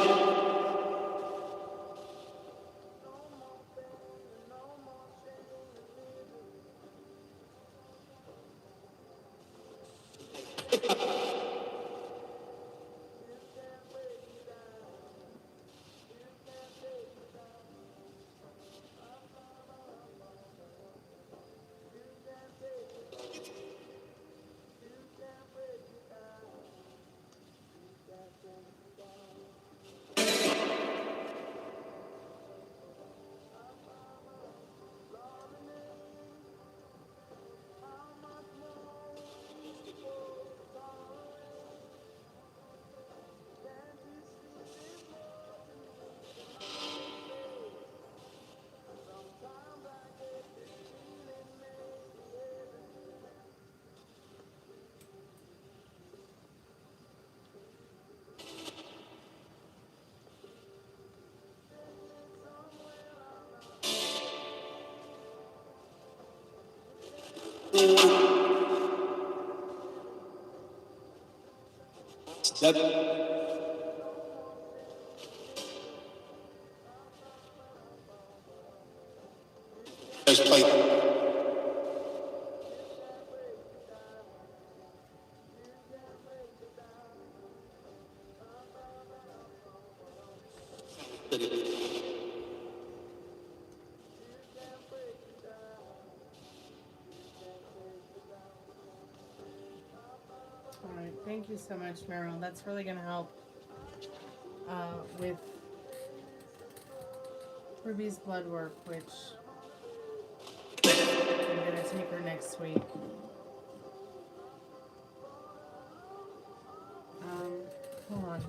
Step. There's play. All right, thank you so much, Meryl. That's really going to help with Ruby's blood work, which I'm going to take her next week. Hold on.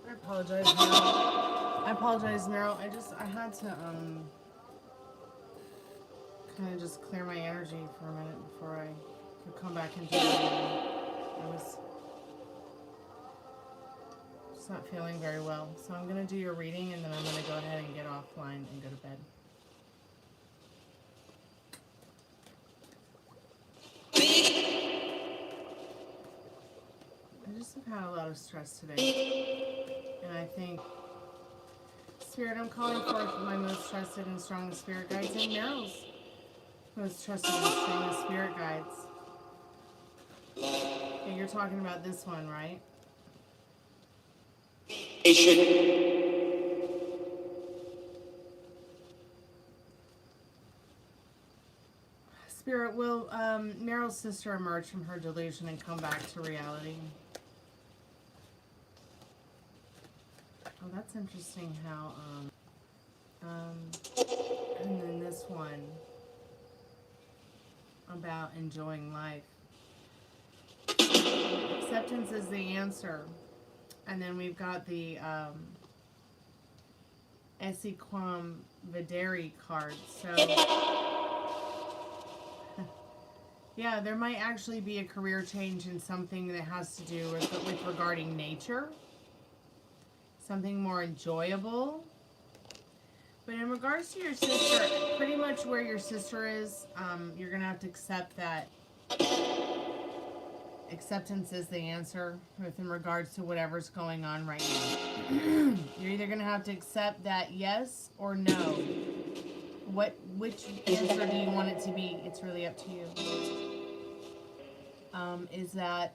I apologize, Meryl. I apologize, Meryl. I had to, kind of just clear my energy for a minute before I could come back into it. I was just not feeling very well. So I'm going to do your reading, and then I'm going to go ahead and get offline and go to bed. I just have had a lot of stress today. And I think, Spirit, I'm calling forth my most trusted and strongest spirit guides and Meryl's most trusted and strongest spirit guides. And you're talking about this one, right? Spirit, will Meryl's sister emerge from her delusion and come back to reality? Oh, that's interesting how, and then this one about enjoying life. Acceptance is the answer. And then we've got the, Essie Quam Videri card. So, yeah, there might actually be a career change in something that has to do with regarding nature. Something more enjoyable. But in regards to your sister, pretty much where your sister is, you're going to have to accept that acceptance is the answer with in regards to whatever's going on right now. You're either going to have to accept that yes or no. Which answer do you want it to be? It's really up to you. Is that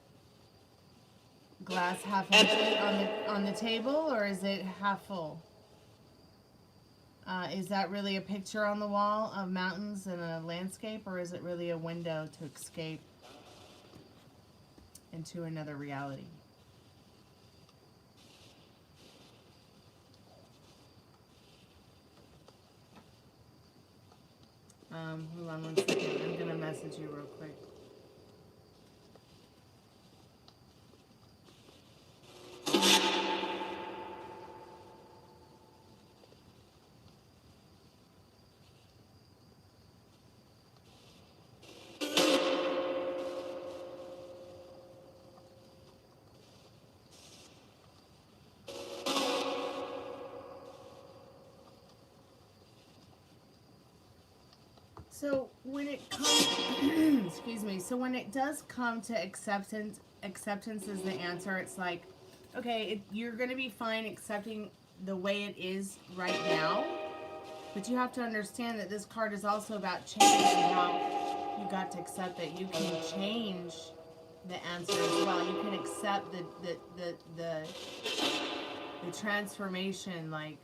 glass half empty on the table, or is it half full? Is that really a picture on the wall of mountains and a landscape, or is it really a window to escape into another reality? Hold on 1 second. I'm going to message you real quick. So when it comes, excuse me, so when it does come to acceptance is the answer. It's like, okay, you're going to be fine accepting the way it is right now, but you have to understand that this card is also about change and how you got to accept that you can change the answer as well. You can accept the transformation, like,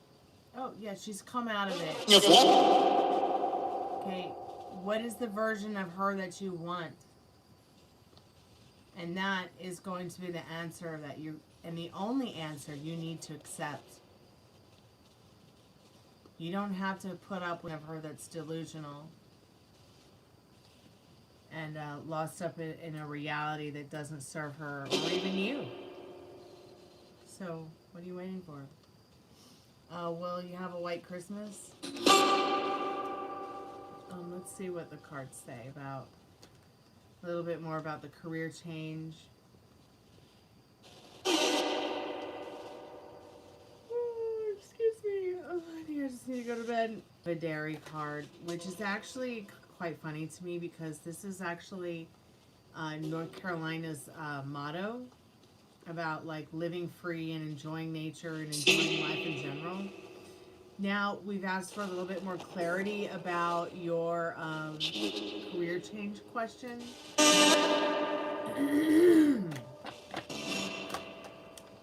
oh yeah, she's come out of it. Okay, what is the version of her that you want? And that is going to be the answer that you, and the only answer you need to accept. You don't have to put up with her that's delusional and lost up in a reality that doesn't serve her or even you. So, what are you waiting for? Will you have a white Christmas? Let's see what the cards say about a little bit more about the career change. Oh, excuse me. Oh, I think I just need to go to bed. The dairy card, which is actually quite funny to me because this is actually North Carolina's motto about like living free and enjoying nature and enjoying life in general. Now, we've asked for a little bit more clarity about your career change question.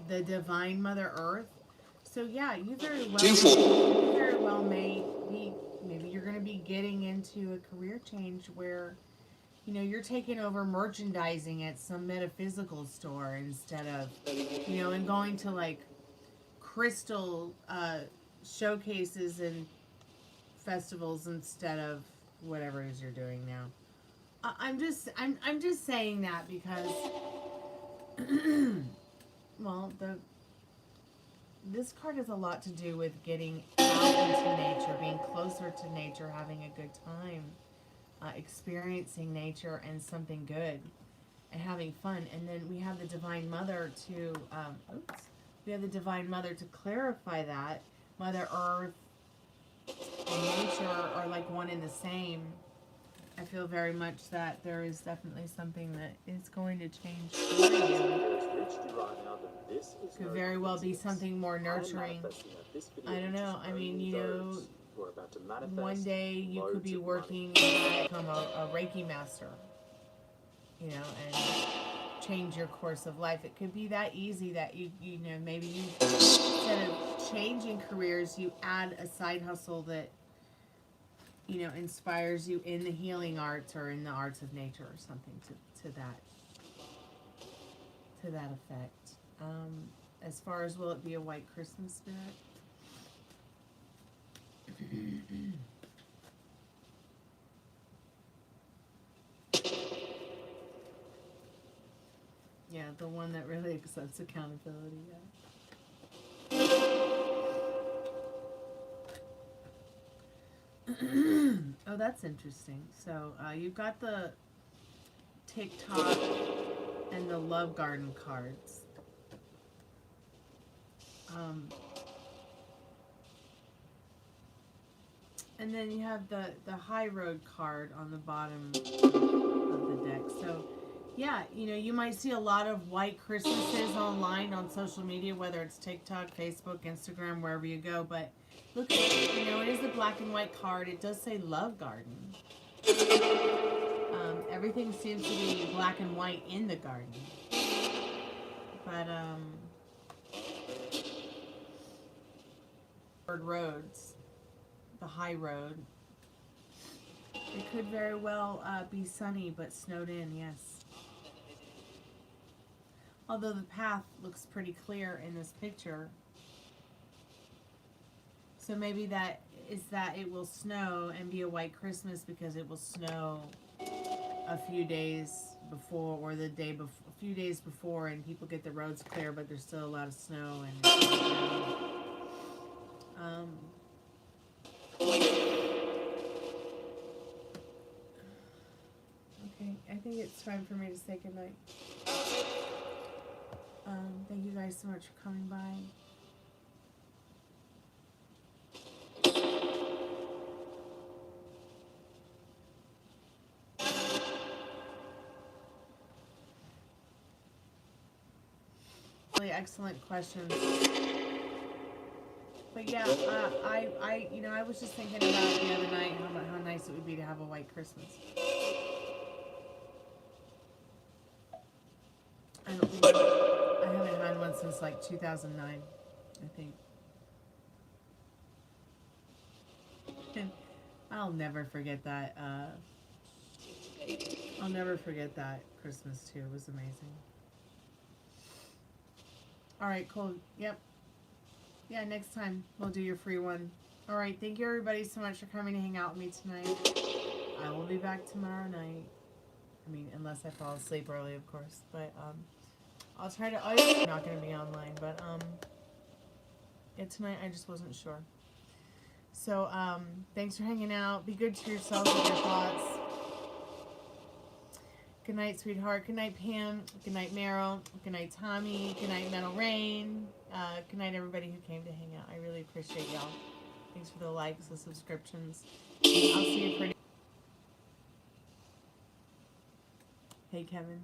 The Divine Mother Earth. So yeah, you very well may be, maybe you're going to be getting into a career change where, you know, you're taking over merchandising at some metaphysical store instead of, you know, and going to like crystal showcases and festivals instead of whatever it is you're doing now. I'm just saying that because well, this card has a lot to do with getting out into nature, being closer to nature, having a good time, experiencing nature and something good, and having fun. And then we have the Divine Mother to we have the Divine Mother to clarify that Mother Earth and nature are like one and the same. I feel very much that there is definitely something that is going to change for you. Could very well be something more nurturing. I don't know. I mean, you know, one day you could be working to become a Reiki master, you know, and change your course of life. It could be that easy that you know, maybe you, instead of changing careers, you add a side hustle that, you know, inspires you in the healing arts or in the arts of nature or something to that effect. As far as will it be a white Christmas spirit? Yeah, the one that really accepts accountability. Yeah. Oh, that's interesting. So you've got the TikTok and the Love Garden cards. And then you have the High Road card on the bottom of the deck. So yeah, you know, you might see a lot of white Christmases online on social media, whether it's TikTok, Facebook, Instagram, wherever you go. But look at it, you know, it is a black and white card. It does say Love Garden. Everything seems to be black and white in the garden. But, roads, the high road. It could very well be sunny, but snowed in, yes. Although the path looks pretty clear in this picture. So maybe that is that it will snow and be a white Christmas because it will snow a few days before, or the day before, a few days before, and people get the roads clear, but there's still a lot of snow. And okay, I think it's time for me to say goodnight. Thank you guys so much for coming by. Really excellent questions. But yeah, you know, I was just thinking about the other night how nice it would be to have a white Christmas. I haven't had one since like 2009, I think. And I'll never forget that. I'll never forget that Christmas too. It was amazing. All right, cool. Yep. Yeah, next time we'll do your free one. All right, thank you everybody so much for coming to hang out with me tonight. I will be back tomorrow night. I mean, unless I fall asleep early, of course. But I'll try to. I'm not going to be online, but yeah, tonight I just wasn't sure. So thanks for hanging out. Be good to yourselves with your thoughts. Good night, sweetheart. Good night, Pam. Good night, Meryl. Good night, Tommy. Good night, Metal Rain. Good night, everybody who came to hang out. I really appreciate y'all. Thanks for the likes, the subscriptions. I'll see you pretty. Hey, Kevin.